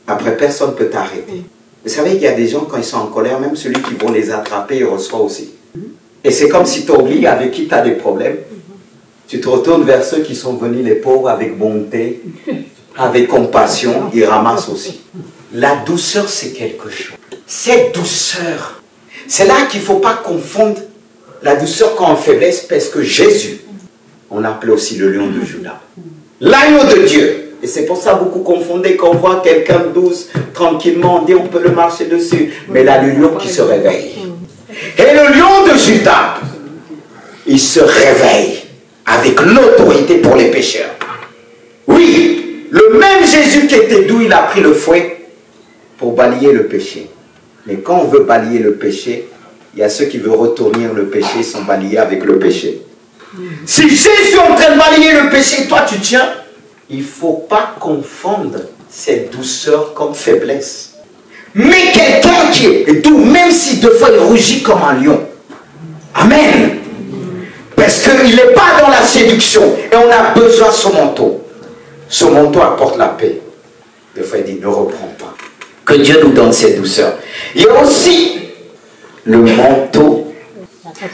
Après, personne ne peut t'arrêter. Vous savez qu'il y a des gens, quand ils sont en colère, même celui qui vont les attraper, il reçoit aussi. Et c'est comme si tu oublies avec qui tu as des problèmes. Tu te retournes vers ceux qui sont venus, les pauvres, avec bonté, avec compassion, ils ramassent aussi. La douceur, c'est quelque chose. Cette douceur, c'est là qu'il ne faut pas confondre la douceur quand on faiblesse, parce que Jésus, on appelait aussi le lion de Juda. L'agneau de Dieu. Et c'est pour ça beaucoup confondaient quand on voit quelqu'un de douce, tranquillement, on dit on peut le marcher dessus. Mais là, le lion qui se réveille. Et le lion de Juda, il se réveille avec l'autorité pour les pécheurs. Oui, le même Jésus qui était doux, il a pris le fouet pour balayer le péché. Mais quand on veut balayer le péché, il y a ceux qui veulent retourner le péché, ils sont balayés avec le péché. Si Jésus est en train de balayer le péché, toi tu tiens, il ne faut pas confondre cette douceur comme faiblesse. Mais quelqu'un qui est doux, même si deux fois il rougit comme un lion. Amen. Parce qu'il n'est pas dans la séduction et on a besoin de son manteau. Ce manteau apporte la paix. Des fois il dit ne reprends pas. Que Dieu nous donne cette douceur. Il y a aussi le manteau.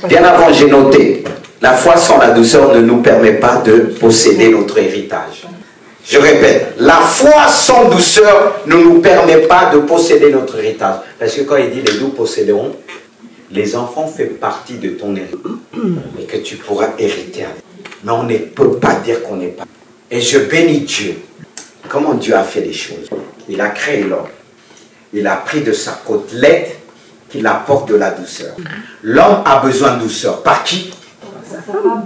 Bien avant j'ai noté, la foi sans la douceur ne nous permet pas de posséder notre héritage. Je répète, la foi sans douceur ne nous permet pas de posséder notre héritage. Parce que quand il dit les doux posséderont, les enfants font partie de ton héritage. Et que tu pourras hériter avec. Mais on ne peut pas dire qu'on n'est pas. Et je bénis Dieu. Comment Dieu a fait les choses? Il a créé l'homme. Il a pris de sa côtelette qu'il apporte de la douceur. L'homme a besoin de douceur. Par qui?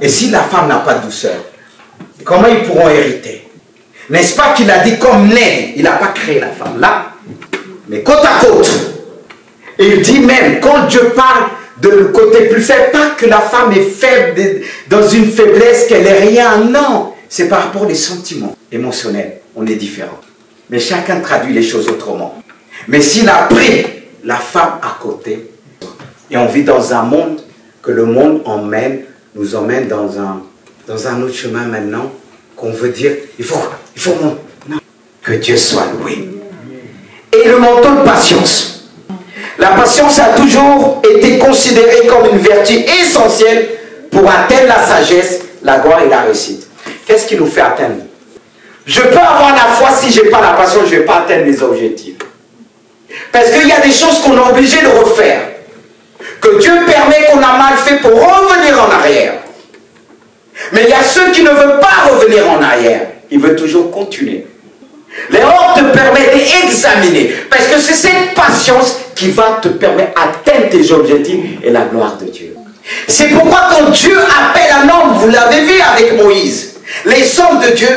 Et si la femme n'a pas de douceur, comment ils pourront hériter? N'est-ce pas qu'il a dit comme né, il n'a pas créé la femme là, mais côte à côte. Et il dit même, quand Dieu parle de le côté plus faible, pas que la femme est faible dans une faiblesse, qu'elle est rien, non. C'est par rapport aux sentiments émotionnels, on est différents. Mais chacun traduit les choses autrement. Mais s'il a pris la femme à côté, et on vit dans un monde que le monde nous emmène dans un autre chemin maintenant, qu'on veut dire, il faut non. Que Dieu soit loué. Et le manteau de patience. La patience a toujours été considérée comme une vertu essentielle pour atteindre la sagesse, la gloire et la réussite. Qu'est-ce qui nous fait atteindre? Je peux avoir la foi, si je n'ai pas la patience, je ne vais pas atteindre mes objectifs. Parce qu'il y a des choses qu'on est obligé de refaire. Que Dieu permet qu'on a mal fait pour revenir en arrière. Mais il y a ceux qui ne veulent pas revenir en arrière. Ils veulent toujours continuer. L'erreur te permet d'examiner. Parce que c'est cette patience qui va te permettre d'atteindre tes objectifs et la gloire de Dieu. C'est pourquoi quand Dieu appelle un homme, vous l'avez vu avec Moïse, les hommes de Dieu,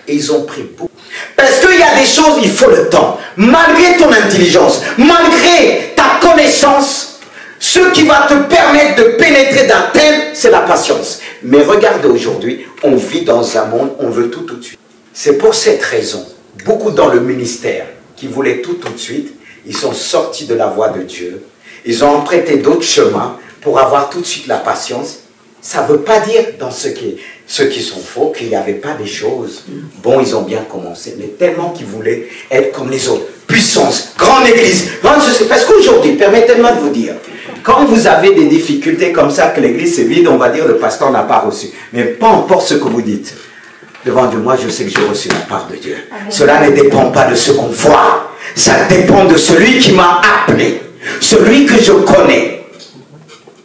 ils ont pris beaucoup. Parce qu'il y a des choses, il faut le temps. Malgré ton intelligence, malgré ta connaissance, ce qui va te permettre de pénétrer d'atteindre, c'est la patience. Mais regardez aujourd'hui, on vit dans un monde, on veut tout de suite. C'est pour cette raison, beaucoup dans le ministère qui voulaient tout de suite, ils sont sortis de la voie de Dieu. Ils ont emprunté d'autres chemins pour avoir tout de suite la patience. Ça ne veut pas dire dans ceux qui sont faux qu'il n'y avait pas des choses. Bon, ils ont bien commencé, mais tellement qu'ils voulaient être comme les autres. Puissance, grande église, grande société. Parce qu'aujourd'hui, permettez-moi de vous dire, quand vous avez des difficultés comme ça, que l'église est vide, on va dire le pasteur n'a pas reçu. Mais peu importe ce que vous dites, devant Dieu, moi je sais que j'ai reçu la part de Dieu. Amen. Cela ne dépend pas de ce qu'on voit. Ça dépend de celui qui m'a appelé, celui que je connais.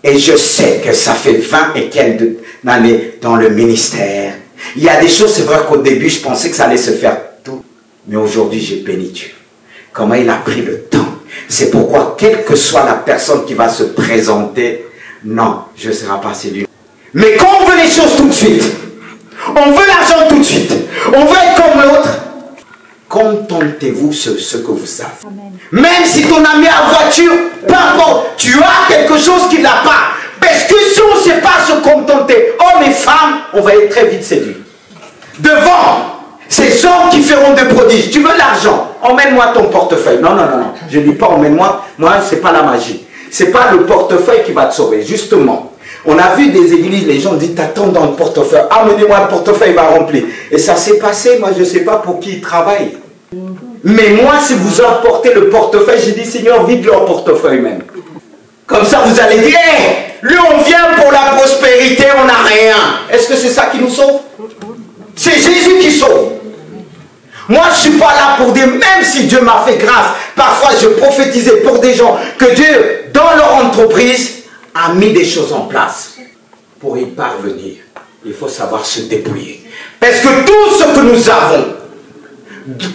Et je sais que ça fait 20 et quelques années dans le ministère. Il y a des choses, c'est vrai qu'au début, je pensais que ça allait se faire tout. Mais aujourd'hui, j'ai béni Dieu. Comment il a pris le temps. C'est pourquoi, quelle que soit la personne qui va se présenter, non, je ne serai pas séduit. Mais quand on veut les choses tout de suite, on veut l'argent tout de suite, on veut être comme l'autre, contentez-vous sur ce que vous savez. Amen. Même si ton ami a voiture, peu importe, tu as quelque chose qu'il n'a pas. Parce que si on ne sait pas se contenter, hommes et femmes, on va être très vite séduits. Devant ces hommes qui feront des prodiges, tu veux l'argent, emmène-moi ton portefeuille. Non, non, non, non, je ne dis pas emmène-moi, moi, ce n'est pas la magie. Ce n'est pas le portefeuille qui va te sauver, justement. On a vu des églises, les gens disent, t'attends dans le portefeuille, amenez-moi le portefeuille, il va remplir. Et ça s'est passé, moi je ne sais pas pour qui ils travaillent. Mais moi, si vous apportez le portefeuille, j'ai dit, Seigneur, vide leur portefeuille même. Comme ça, vous allez dire, hey, Lui, on vient pour la prospérité, on n'a rien. Est-ce que c'est ça qui nous sauve? C'est Jésus qui sauve. Moi, je ne suis pas là pour dire, même si Dieu m'a fait grâce, parfois je prophétisais pour des gens que Dieu, dans leur entreprise, a mis des choses en place. Pour y parvenir, il faut savoir se débrouiller. Parce que tout ce que nous avons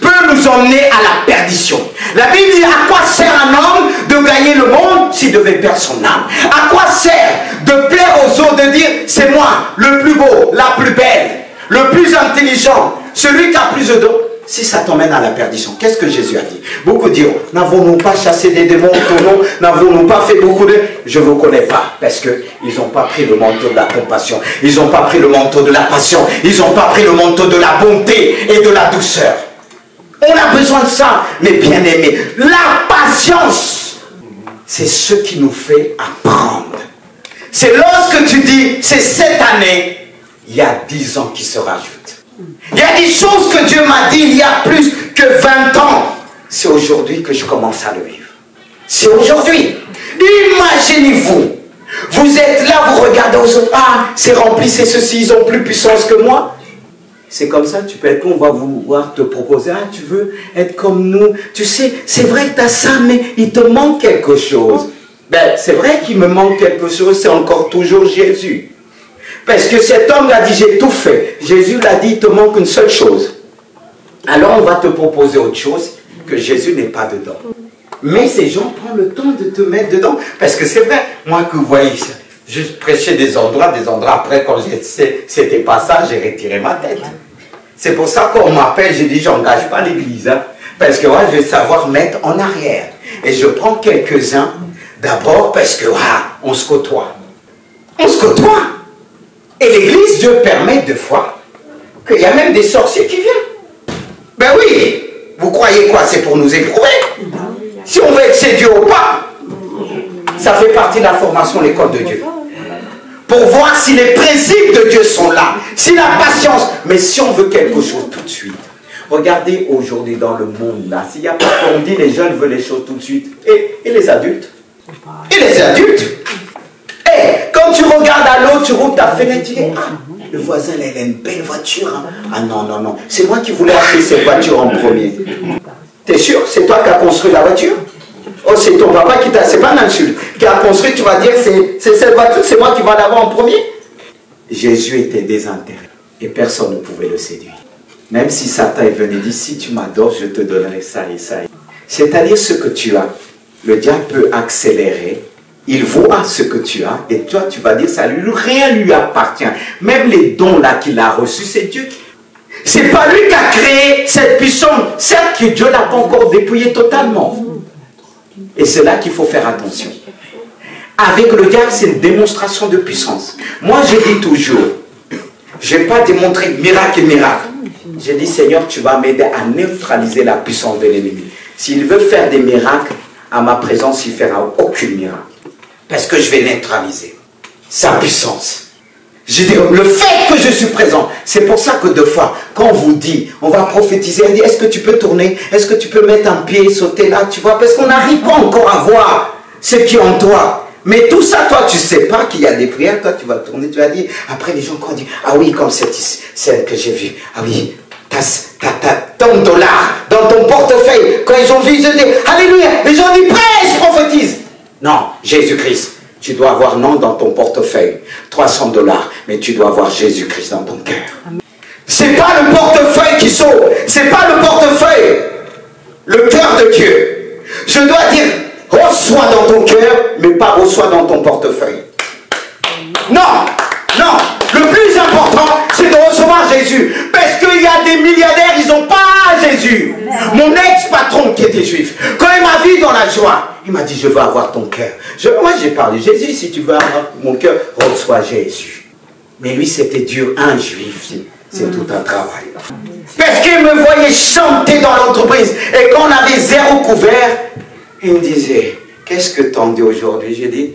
peut nous emmener à la perdition. La Bible dit, à quoi sert un homme de gagner le monde s'il devait perdre son âme? À quoi sert de plaire aux autres, de dire, c'est moi, le plus beau, la plus belle, le plus intelligent, celui qui a plus de dons? Si ça t'emmène à la perdition, qu'est-ce que Jésus a dit? Beaucoup diront, n'avons-nous pas chassé des démons au ton nom? N'avons-nous pas fait beaucoup de... Je ne vous connais pas, parce qu'ils n'ont pas pris le manteau de la compassion, ils n'ont pas pris le manteau de la passion, ils n'ont pas pris le manteau de la bonté et de la douceur. On a besoin de ça, mais bien aimé, la patience, c'est ce qui nous fait apprendre. C'est lorsque tu dis, c'est cette année, il y a 10 ans qui se rajoutent. Il y a des choses que Dieu m'a dit il y a plus que 20 ans. C'est aujourd'hui que je commence à le vivre. C'est aujourd'hui. Imaginez-vous. Vous êtes là, vous regardez aux autres. Ah, c'est rempli, c'est ceci, ils ont plus puissance que moi. C'est comme ça, tu peux être con, on va vouloir te proposer. Ah, tu veux être comme nous. Tu sais, c'est vrai que tu as ça, mais il te manque quelque chose. Ben, c'est vrai qu'il me manque quelque chose, c'est encore toujours Jésus. Parce que cet homme l'a dit, j'ai tout fait. Jésus l'a dit, il te manque une seule chose. Alors on va te proposer autre chose, que Jésus n'est pas dedans. Mais ces gens prennent le temps de te mettre dedans. Parce que c'est vrai, moi que vous voyez, je prêchais des endroits, après quand c'était pas ça, j'ai retiré ma tête. C'est pour ça qu'on m'appelle, j'ai dit, j'engage pas l'église. Hein, parce que moi, je vais savoir mettre en arrière. Et je prends quelques-uns, d'abord parce que, on se côtoie. On se côtoie. Et l'église, Dieu permet des fois qu'il y a même des sorciers qui viennent. Ben oui, vous croyez quoi? C'est pour nous éprouver. Si on veut être séduit ou pas, ça fait partie de la formation de l'école de Dieu. Pour voir si les principes de Dieu sont là, si la patience, mais si on veut quelque chose tout de suite. Regardez aujourd'hui dans le monde là, s'il n'y a pas, on dit les jeunes veulent les choses tout de suite. Et les adultes? Et les adultes? Quand tu regardes à l'autre, tu rouvres ta fenêtre, tu dis, ah, le voisin, il a une belle voiture. Hein. Ah non, non, non, c'est moi qui voulais acheter cette voiture en premier. T'es sûr? C'est toi qui as construit la voiture? Oh, c'est ton papa qui t'a, c'est pas une insulte, qui a construit, tu vas dire, c'est cette voiture, c'est moi qui vais l'avoir en premier. Jésus était désintéressé et personne ne pouvait le séduire. Même si Satan est venu dire, si tu m'adores, je te donnerai ça et ça. C'est-à-dire ce que tu as. Le diable peut accélérer. Il voit ce que tu as et toi tu vas dire ça lui, rien lui appartient. Même les dons là qu'il a reçus, c'est Dieu. C'est pas lui qui a créé cette puissance. Certes que Dieu l'a pas encore dépouillé totalement. Et c'est là qu'il faut faire attention. Avec le diable, c'est une démonstration de puissance. Moi je dis toujours, je ne vais pas démontrer miracle et miracle. J'ai dit Seigneur, tu vas m'aider à neutraliser la puissance de l'ennemi. S'il veut faire des miracles, à ma présence, il ne fera aucun miracle. Parce que je vais neutraliser sa puissance. Je dis, le fait que je suis présent, c'est pour ça que deux fois, quand on vous dit, on va prophétiser, on dit, est-ce que tu peux tourner? Est-ce que tu peux mettre un pied, sauter là, tu vois? Parce qu'on n'arrive pas encore à voir ce qui est en toi. Mais tout ça, toi, tu ne sais pas qu'il y a des prières, toi, tu vas tourner, tu vas dire, après les gens quand on dit, ah oui, comme celle que j'ai vue, ah oui, t'as tant de dollars dans ton portefeuille. Quand ils ont vu, ils ont dit, alléluia, les gens disent, prêche, prophétise. Non, Jésus-Christ, tu dois avoir non dans ton portefeuille, 300 $, mais tu dois avoir Jésus-Christ dans ton cœur. C'est pas le portefeuille qui sauve, c'est pas le portefeuille, le cœur de Dieu. Je dois dire, reçois dans ton cœur, mais pas reçois dans ton portefeuille. Non, non, le plus important, c'est de recevoir Jésus. Parce qu'il y a des milliardaires, ils n'ont pas Jésus. Mon ex-patron qui était juif, quand il m'a vu dans la joie, il m'a dit, je veux avoir ton cœur. Moi, j'ai parlé de Jésus, si tu veux avoir mon cœur, reçois Jésus. Mais lui, c'était dur, un juif, c'est tout un travail. Parce qu'il me voyait chanter dans l'entreprise. Et quand on avait zéro couvert, il me disait, qu'est-ce que t'en dis aujourd'hui? J'ai dit,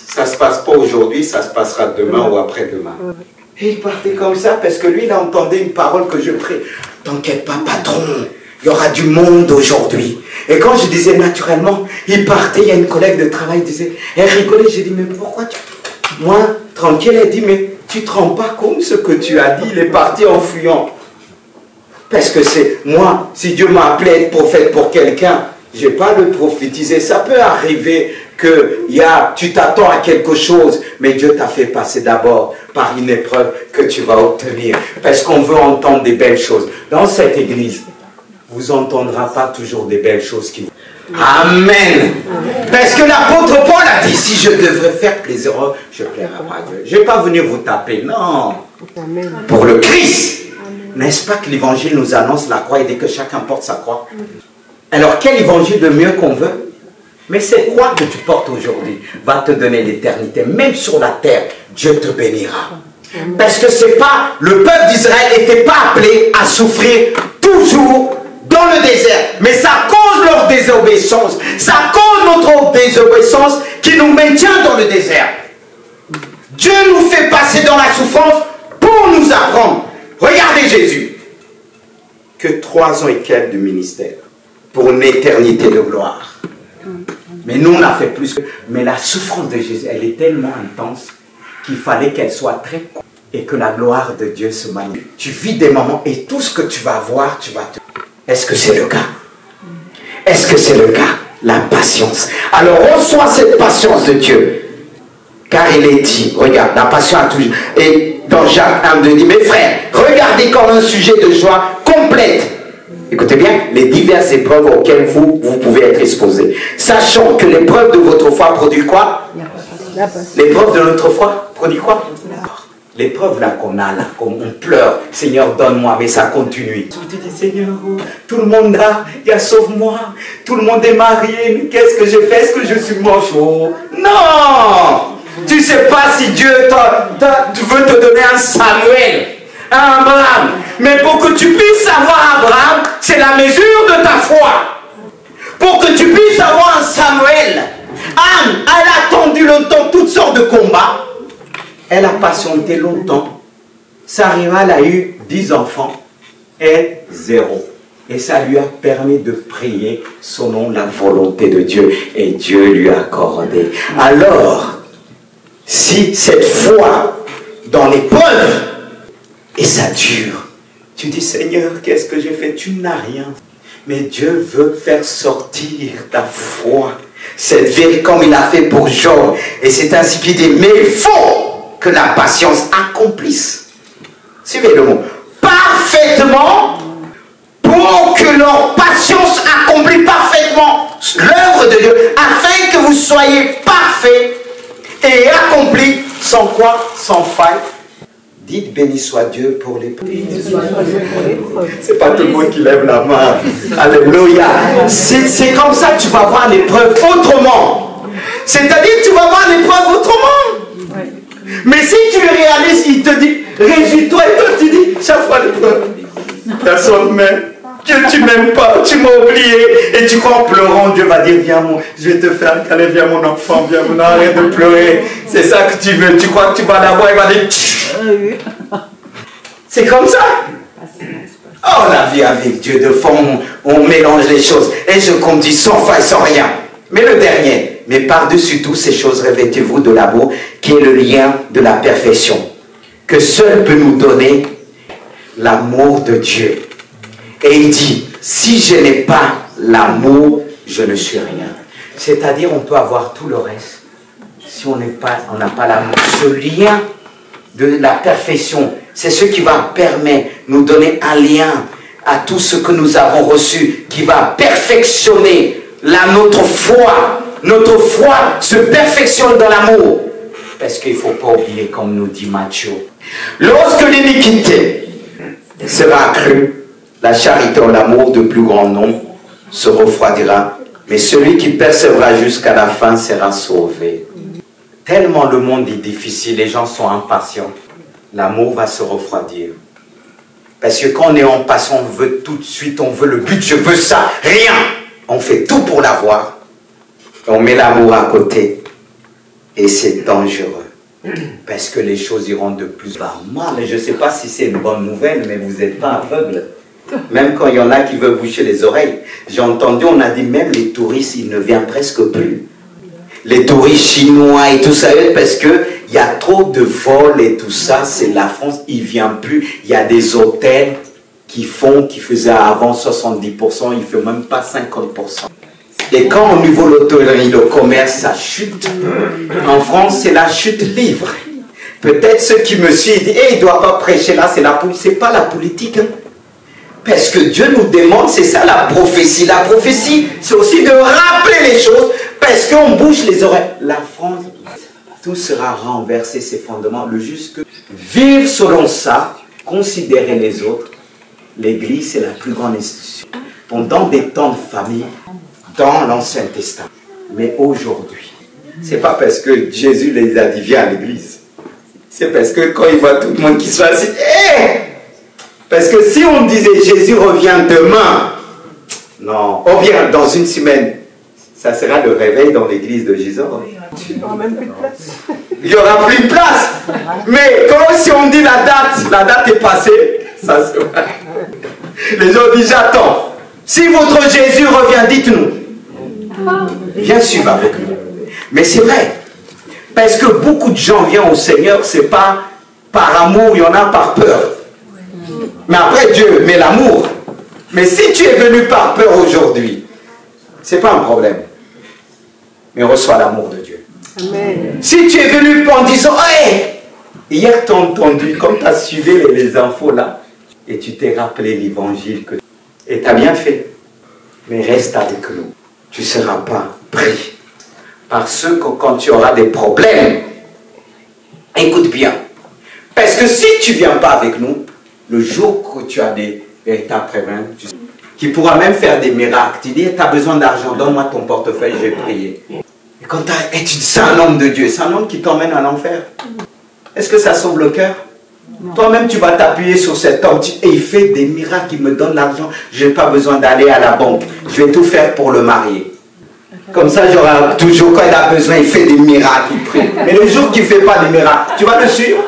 ça ne se passe pas aujourd'hui, ça se passera demain ou après-demain. Et il partait comme ça parce que lui, il entendait une parole que je prie. T'inquiète pas, patron, il y aura du monde aujourd'hui. Et quand je disais naturellement, il partait, il y a une collègue de travail qui disait, elle rigolait, j'ai dit, mais pourquoi tu... moi, tranquille, elle dit, mais tu ne te rends pas compte ce que tu as dit, il est parti en fuyant. Parce que c'est moi, si Dieu m'a appelé à être prophète pour quelqu'un, je n'ai pas le prophétiser. Ça peut arriver que tu t'attends à quelque chose, mais Dieu t'a fait passer d'abord par une épreuve que tu vas obtenir. Parce qu'on veut entendre des belles choses. Dans cette église, vous n'entendrez pas toujours des belles choses qui vous... Amen. Parce que l'apôtre Paul a dit, si je devrais faire plaisir, je plairai pas à Dieu. Je ne vais pas venir vous taper, non. Pour le Christ. N'est-ce pas que l'évangile nous annonce la croix et dit que chacun porte sa croix? Alors quel évangile de mieux qu'on veut? Mais cette croix que tu portes aujourd'hui va te donner l'éternité. Même sur la terre, Dieu te bénira. Parce que c'est pas, le peuple d'Israël n'était pas appelé à souffrir toujours dans le désert. Mais c'est à cause de leur désobéissance. C'est à cause de notre désobéissance qui nous maintient dans le désert. Dieu nous fait passer dans la souffrance pour nous apprendre. Regardez Jésus. Que 3 ans et quelques de ministère pour une éternité de gloire. Mais nous, on a fait plus. Mais la souffrance de Jésus, elle est tellement intense qu'il fallait qu'elle soit très courte et que la gloire de Dieu se manifeste. Tu vis des moments et tout ce que tu vas voir, tu vas te... Est-ce que c'est le cas? Est-ce que c'est le cas? La patience. Alors, reçois cette patience de Dieu. Car il est dit, regarde, la patience a toujours... Et dans Jacques 1, dit, mes frères, regardez comme un sujet de joie complète. Écoutez bien, les diverses épreuves auxquelles vous pouvez être exposés. Sachant que l'épreuve de votre foi produit quoi? L'épreuve de notre foi produit quoi? L'épreuve là qu'on a, là, on pleure, Seigneur donne-moi, mais ça continue. Tu dis, Seigneur, tout le monde là, sauve-moi, tout le monde est marié, mais qu'est-ce que j'ai fait? Est-ce que je suis mort chaud? Non! Tu ne sais pas si Dieu veut te donner un Samuel, un Abraham. Mais pour que tu puisses avoir Abraham, c'est la mesure de ta foi. Pour que tu puisses avoir un Samuel, Anne, elle a attendu longtemps toutes sortes de combats. Elle a patienté longtemps. Sarah, elle a eu 10 enfants et 0. Et ça lui a permis de prier selon la volonté de Dieu. Et Dieu lui a accordé. Alors, si cette foi dans l'épreuve, et ça dure, tu dis, Seigneur, qu'est-ce que j'ai fait? Tu n'as rien. Mais Dieu veut faire sortir ta foi. Cette vérité comme il a fait pour Job. Et c'est ainsi qu'il dit, mais il faut que la patience accomplisse. Suivez le mot. Parfaitement, pour que leur patience accomplisse parfaitement l'œuvre de Dieu, afin que vous soyez parfaits et accomplis sans quoi? Sans faille. Dites béni soit Dieu pour les preuves. C'est pas tout le monde qui lève la main. Alléluia. C'est comme ça que tu vas voir l'épreuve autrement. C'est-à-dire que tu vas voir l'épreuve autrement. Mais si tu le réalises, il te dit, réjouis-toi, et toi tu dis, chaque fois l'épreuve, personne ne m'aime. Dieu, tu ne m'aimes pas, tu m'as oublié. Et tu crois en pleurant, Dieu va dire, viens, je vais te faire un câlin, viens mon enfant, viens, arrête de pleurer. C'est ça que tu veux. Tu crois que tu vas l'avoir, il va dire, c'est comme ça. Oh, la vie avec Dieu, de fond, on mélange les choses. Et je comme dis, sans faille, sans rien. Mais le dernier, mais par-dessus toutes ces choses, revêtez-vous de l'amour, qui est le lien de la perfection, que seul peut nous donner l'amour de Dieu. Et il dit, si je n'ai pas l'amour, je ne suis rien. C'est-à-dire, on peut avoir tout le reste. Si on n'a pas l'amour, ce lien de la perfection, c'est ce qui va permettre de nous donner un lien à tout ce que nous avons reçu, qui va perfectionner notre foi. Notre foi se perfectionne dans l'amour. Parce qu'il ne faut pas oublier, comme nous dit Matthieu, lorsque l'iniquité sera accrue, la charité en l'amour de plus grand nombre se refroidira. Mais celui qui persévérera jusqu'à la fin sera sauvé. Tellement le monde est difficile, les gens sont impatients. L'amour va se refroidir. Parce que quand on est impatient, on veut tout de suite, on veut le but, je veux ça, rien. On fait tout pour l'avoir. On met l'amour à côté. Et c'est dangereux. Parce que les choses iront de plus en mal. Et je ne sais pas si c'est une bonne nouvelle, mais vous n'êtes pas aveugle. Même quand il y en a qui veulent boucher les oreilles. J'ai entendu, on a dit même les touristes, ils ne viennent presque plus. Les touristes chinois et tout ça, parce qu'il Il y a trop de vols et tout ça, c'est la France, il ne vient plus. Il y a des hôtels qui faisaient avant 70%, il ne fait même pas 50%. Et quand au niveau de l'hôtellerie, le commerce, ça chute. En France, c'est la chute libre. Peut-être ceux qui me suivent disent, il ne doit pas prêcher là, c'est pas la politique. Hein. Parce que Dieu nous demande, c'est ça la prophétie. La prophétie, c'est aussi de rappeler les choses, parce qu'on bouge les oreilles. La France, tout sera renversé, ses fondements. Le juste que vivre selon ça, considérer les autres. L'Église, c'est la plus grande institution. Pendant des temps de famille, dans l'Ancien Testament. Mais aujourd'hui, c'est pas parce que Jésus les a dit viens à l'église. C'est parce que quand il voit tout le monde qui soit assis, parce que si on disait Jésus revient demain, non, ou bien dans une semaine, ça sera le réveil dans l'église de Jésus. Il n'y aura même plus de place. Il n'y aura plus de place. Mais quand si on dit la date est passée, ça se va. Les gens disent j'attends. Si votre Jésus revient, dites-nous. Viens suivre avec nous. Mais c'est vrai. Parce que beaucoup de gens viennent au Seigneur, c'est pas par amour, il y en a par peur. Mais après Dieu met l'amour. Mais si tu es venu par peur aujourd'hui, c'est pas un problème. Mais reçois l'amour de Dieu. Amen. Si tu es venu en disant, hier t'as entendu, comme tu as suivi les infos là, et tu t'es rappelé l'évangile, et tu as bien fait. Mais reste avec nous. Tu ne seras pas pris. Parce que quand tu auras des problèmes, écoute bien. Parce que si tu ne viens pas avec nous, le jour que tu as des véritables problèmes, qui pourra même faire des miracles, tu dis, tu as besoin d'argent, donne-moi ton portefeuille, je vais prier. Et quand tu dis, c'est un homme de Dieu, c'est un homme qui t'emmène à l'enfer. Est-ce que ça sauve le cœur? Toi-même, tu vas t'appuyer sur cet homme et il fait des miracles, il me donne l'argent, je n'ai pas besoin d'aller à la banque, je vais tout faire pour le marier. Comme ça, j'aurai toujours, quand il a besoin, il fait des miracles, il prie. Mais le jour qu'il ne fait pas des miracles, tu vas le suivre?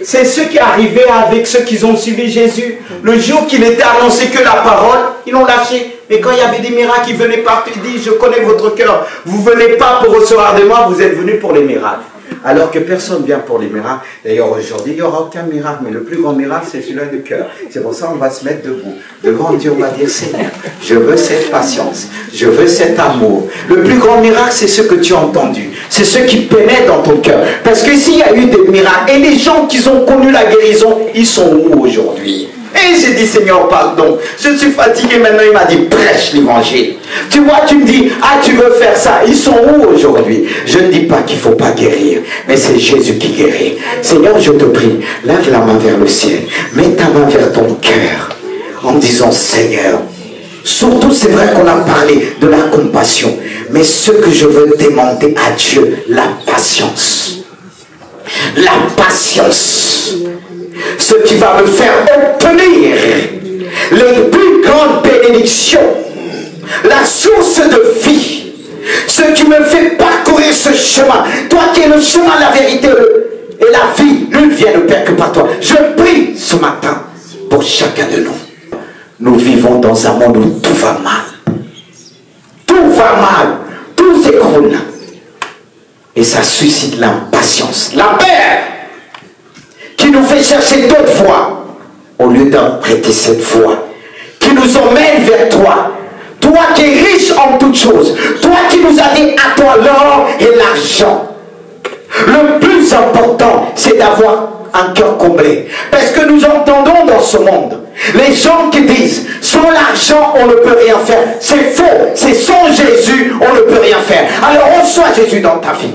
C'est ce qui est arrivé avec ceux qui ont suivi Jésus. Le jour qu'il était annoncé que la parole, ils l'ont lâché. Mais quand il y avait des miracles, ils venaient partout, il dit, je connais votre cœur. Vous ne venez pas pour recevoir de moi, vous êtes venus pour les miracles. Alors que personne ne vient pour les miracles. D'ailleurs, aujourd'hui, il n'y aura aucun miracle. Mais le plus grand miracle, c'est celui-là du cœur. C'est pour ça qu'on va se mettre debout. Devant Dieu, on va dire, Seigneur, je veux cette patience. Je veux cet amour. Le plus grand miracle, c'est ce que tu as entendu. C'est ce qui pénètre dans ton cœur. Parce que s'il y a eu des miracles, et les gens qui ont connu la guérison, ils sont où aujourd'hui? Et j'ai dit, Seigneur, pardon, je suis fatigué maintenant. Il m'a dit, prêche l'évangile. Tu vois, tu me dis, tu veux faire ça. Ils sont où aujourd'hui? Je ne dis pas qu'il ne faut pas guérir, mais c'est Jésus qui guérit. Seigneur, je te prie, lève la main vers le ciel. Mets ta main vers ton cœur en disant, Seigneur, surtout c'est vrai qu'on a parlé de la compassion, mais ce que je veux demander à Dieu, la patience. La patience. Ce qui va me faire obtenir les plus grandes bénédictions, la source de vie, ce qui me fait parcourir ce chemin. Toi qui es le chemin, la vérité et la vie, nul vient de Père que par toi. Je prie ce matin pour chacun de nous. Nous vivons dans un monde où tout va mal. Tout va mal. Tout s'écroule. Et ça suscite l'impatience, la peur, qui nous fait chercher d'autres voies, au lieu d'emprunter cette voie, qui nous emmène vers toi. Toi qui es riche en toutes choses, toi qui nous as dit à toi l'or et l'argent. Le plus important, c'est d'avoir un cœur comblé. Parce que nous entendons dans ce monde, les gens qui disent, sans l'argent, on ne peut rien faire. C'est faux, c'est sans Jésus, on ne peut rien faire. Alors reçois Jésus dans ta vie.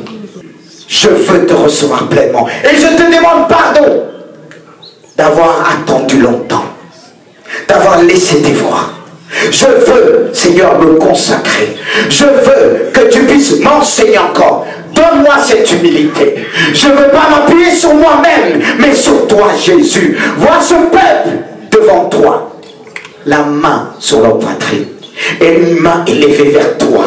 Je veux te recevoir pleinement. Et je te demande pardon d'avoir attendu longtemps, d'avoir laissé tes voix. Je veux, Seigneur, me consacrer. Je veux que tu puisses m'enseigner encore. Donne-moi cette humilité. Je ne veux pas m'appuyer sur moi-même, mais sur toi, Jésus. Vois ce peuple devant toi, la main sur leur poitrine et une main élevée vers toi.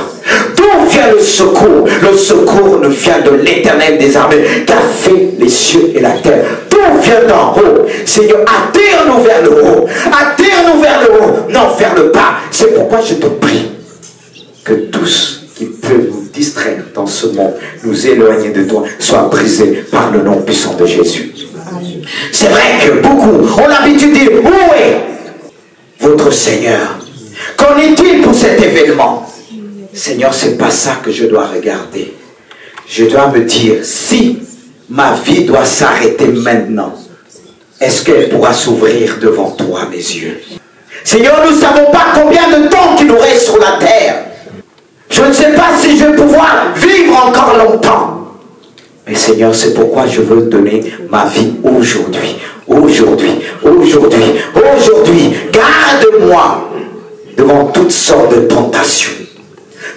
D'où vient le secours? Le secours nous vient de l'Éternel des armées qui a fait les cieux et la terre. Tout vient d'en haut. Seigneur, attire-nous vers le haut. Attire-nous vers le haut, non vers le bas. C'est pourquoi je te prie que tous qui peuvent nous distraire dans ce monde nous éloigne de toi soit brisé par le nom puissant de Jésus. C'est vrai que beaucoup ont l'habitude de dire, où est votre Seigneur? Qu'en est-il pour cet événement? Seigneur, c'est pas ça que je dois regarder. Je dois me dire, si ma vie doit s'arrêter maintenant, est-ce qu'elle pourra s'ouvrir devant toi, mes yeux? Seigneur, nous ne savons pas combien de temps qu'il nous reste sur la terre. Je ne sais pas si je vais pouvoir vivre encore longtemps. Mais Seigneur, c'est pourquoi je veux donner ma vie aujourd'hui. Aujourd'hui, aujourd'hui, aujourd'hui. Garde-moi devant toutes sortes de tentations.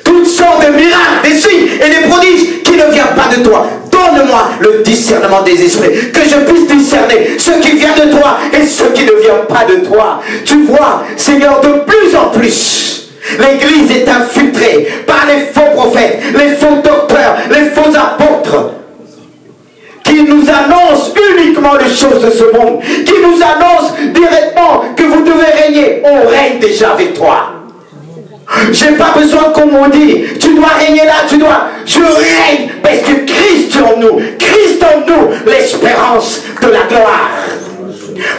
Toutes sortes de miracles, des signes et des prodiges qui ne viennent pas de toi. Donne-moi le discernement des esprits, que je puisse discerner ce qui vient de toi et ce qui ne vient pas de toi. Tu vois, Seigneur, de plus en plus, l'Église est infiltrée par les faux prophètes, les faux docteurs, les faux apôtres, qui nous annoncent uniquement les choses de ce monde, qui nous annoncent directement que vous devez régner. On règne déjà avec toi. J'ai pas besoin qu'on me dise, tu dois régner là, tu dois. Je règne parce que Christ est en nous, l'espérance de la gloire.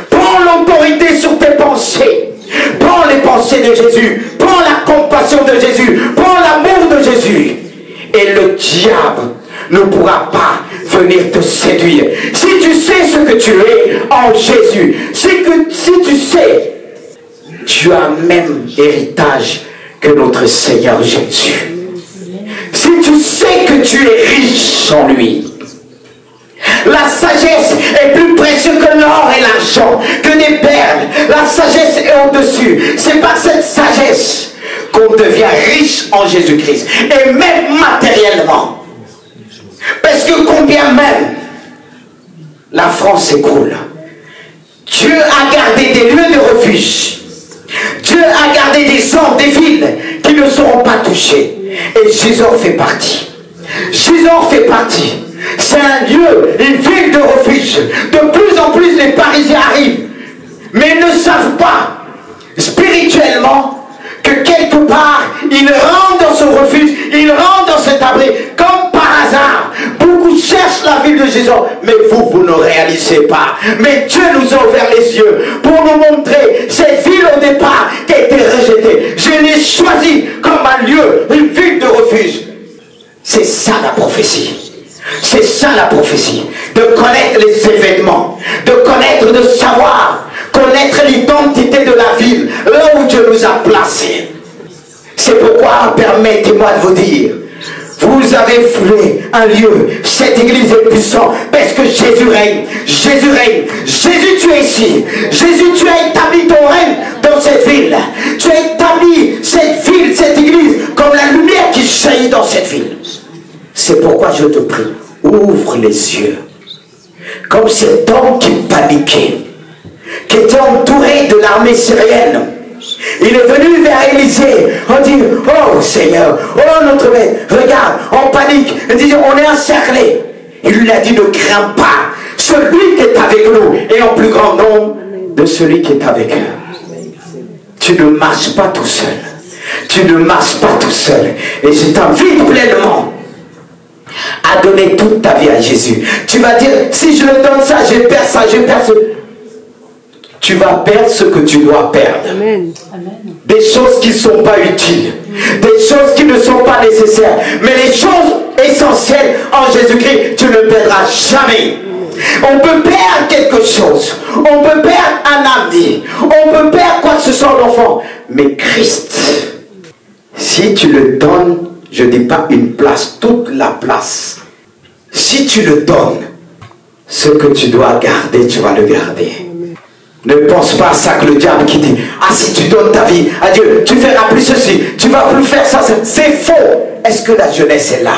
Prends l'autorité sur tes pensées, prends les pensées de Jésus, prends la compassion de Jésus, prends l'amour de Jésus, et le diable ne pourra pas venir te séduire. Si tu sais ce que tu es en Jésus, si tu sais, tu as même héritage que notre Seigneur Jésus. Si tu sais que tu es riche en lui, la sagesse est plus précieuse que l'or et l'argent, que des perles. La sagesse est au-dessus. C'est par cette sagesse qu'on devient riche en Jésus-Christ, et même matériellement. Parce que combien même la France s'écroule, Dieu a gardé des lieux de refuge. Dieu a gardé des hommes, des villes qui ne seront pas touchées. Et Gisors fait partie. Gisors fait partie. C'est un lieu, une ville de refuge. De plus en plus, les Parisiens arrivent. Mais ils ne savent pas, spirituellement, que quelque part, ils rentrent dans ce refuge, ils rentrent dans cet abri, comme par hasard. Beaucoup cherchent la ville de Gisors, mais vous ne réalisez pas. Mais Dieu nous a ouvert les yeux pour nous montrer cette ville au départ qui a été rejetée. Je l'ai choisie comme un lieu, une ville de refuge. C'est ça la prophétie. C'est ça la prophétie. De connaître les événements, de connaître, de savoir, connaître l'identité de la ville, là où Dieu nous a placés. C'est pourquoi, permettez-moi de vous dire, vous avez foulé un lieu. Cette église est puissante parce que Jésus règne. Jésus règne. Jésus, tu es ici. Jésus, tu as établi ton règne dans cette ville. Tu as établi cette ville, cette église, comme la lumière qui jaillit dans cette ville. C'est pourquoi je te prie, ouvre les yeux. Comme cet homme qui paniquait, qui était entouré de l'armée syrienne. Il est venu vers Élisée en disant, oh Seigneur, oh notre maître, regarde, on panique. Il dit, on est encerclé. Il lui a dit, ne crains pas. Celui qui est avec nous est en plus grand nombre de celui qui est avec eux. Tu ne marches pas tout seul. Tu ne marches pas tout seul. Et je t'invite pleinement à donner toute ta vie à Jésus. Tu vas dire, si je le donne ça, je perds ça, je perds ce. Tu vas perdre ce que tu dois perdre. Amen. Des choses qui ne sont pas utiles. Des choses qui ne sont pas nécessaires. Mais les choses essentielles en Jésus-Christ, tu ne perdras jamais. On peut perdre quelque chose. On peut perdre un ami. On peut perdre quoi que ce soit l'enfant. Mais Christ, si tu le donnes, je ne dis pas une place, toute la place. Si tu le donnes, ce que tu dois garder, tu vas le garder. Ne pense pas à ça que le diable qui dit, ah si tu donnes ta vie à Dieu, tu feras plus ceci, tu vas plus faire ça, c'est faux. Est-ce que la jeunesse est là?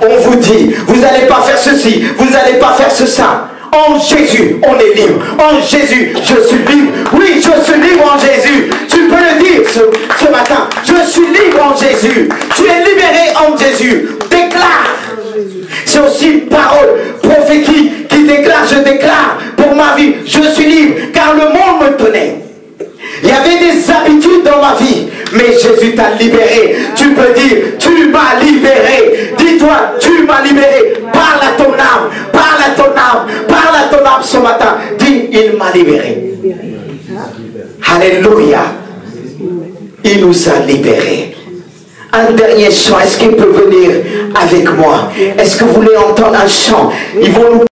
On vous dit, vous n'allez pas faire ceci, vous n'allez pas faire ça. En Jésus, on est libre. En Jésus, je suis libre. Oui, je suis libre en Jésus. Tu peux le dire ce matin. Je suis libre en Jésus. Tu es libéré en Jésus. Déclare. C'est aussi une parole prophétique qui déclare, je déclare pour ma vie, je suis libre, car le monde me tenait. Il y avait des habitudes dans ma vie, mais Jésus t'a libéré. Tu peux dire, tu m'as libéré. Dis-toi, tu m'as frappe ce matin. Dis, il m'a libéré. Alléluia. Il nous a libérés. Un dernier chant, est-ce qu'il peut venir avec moi? Est-ce que vous voulez entendre un chant? Ils vont nous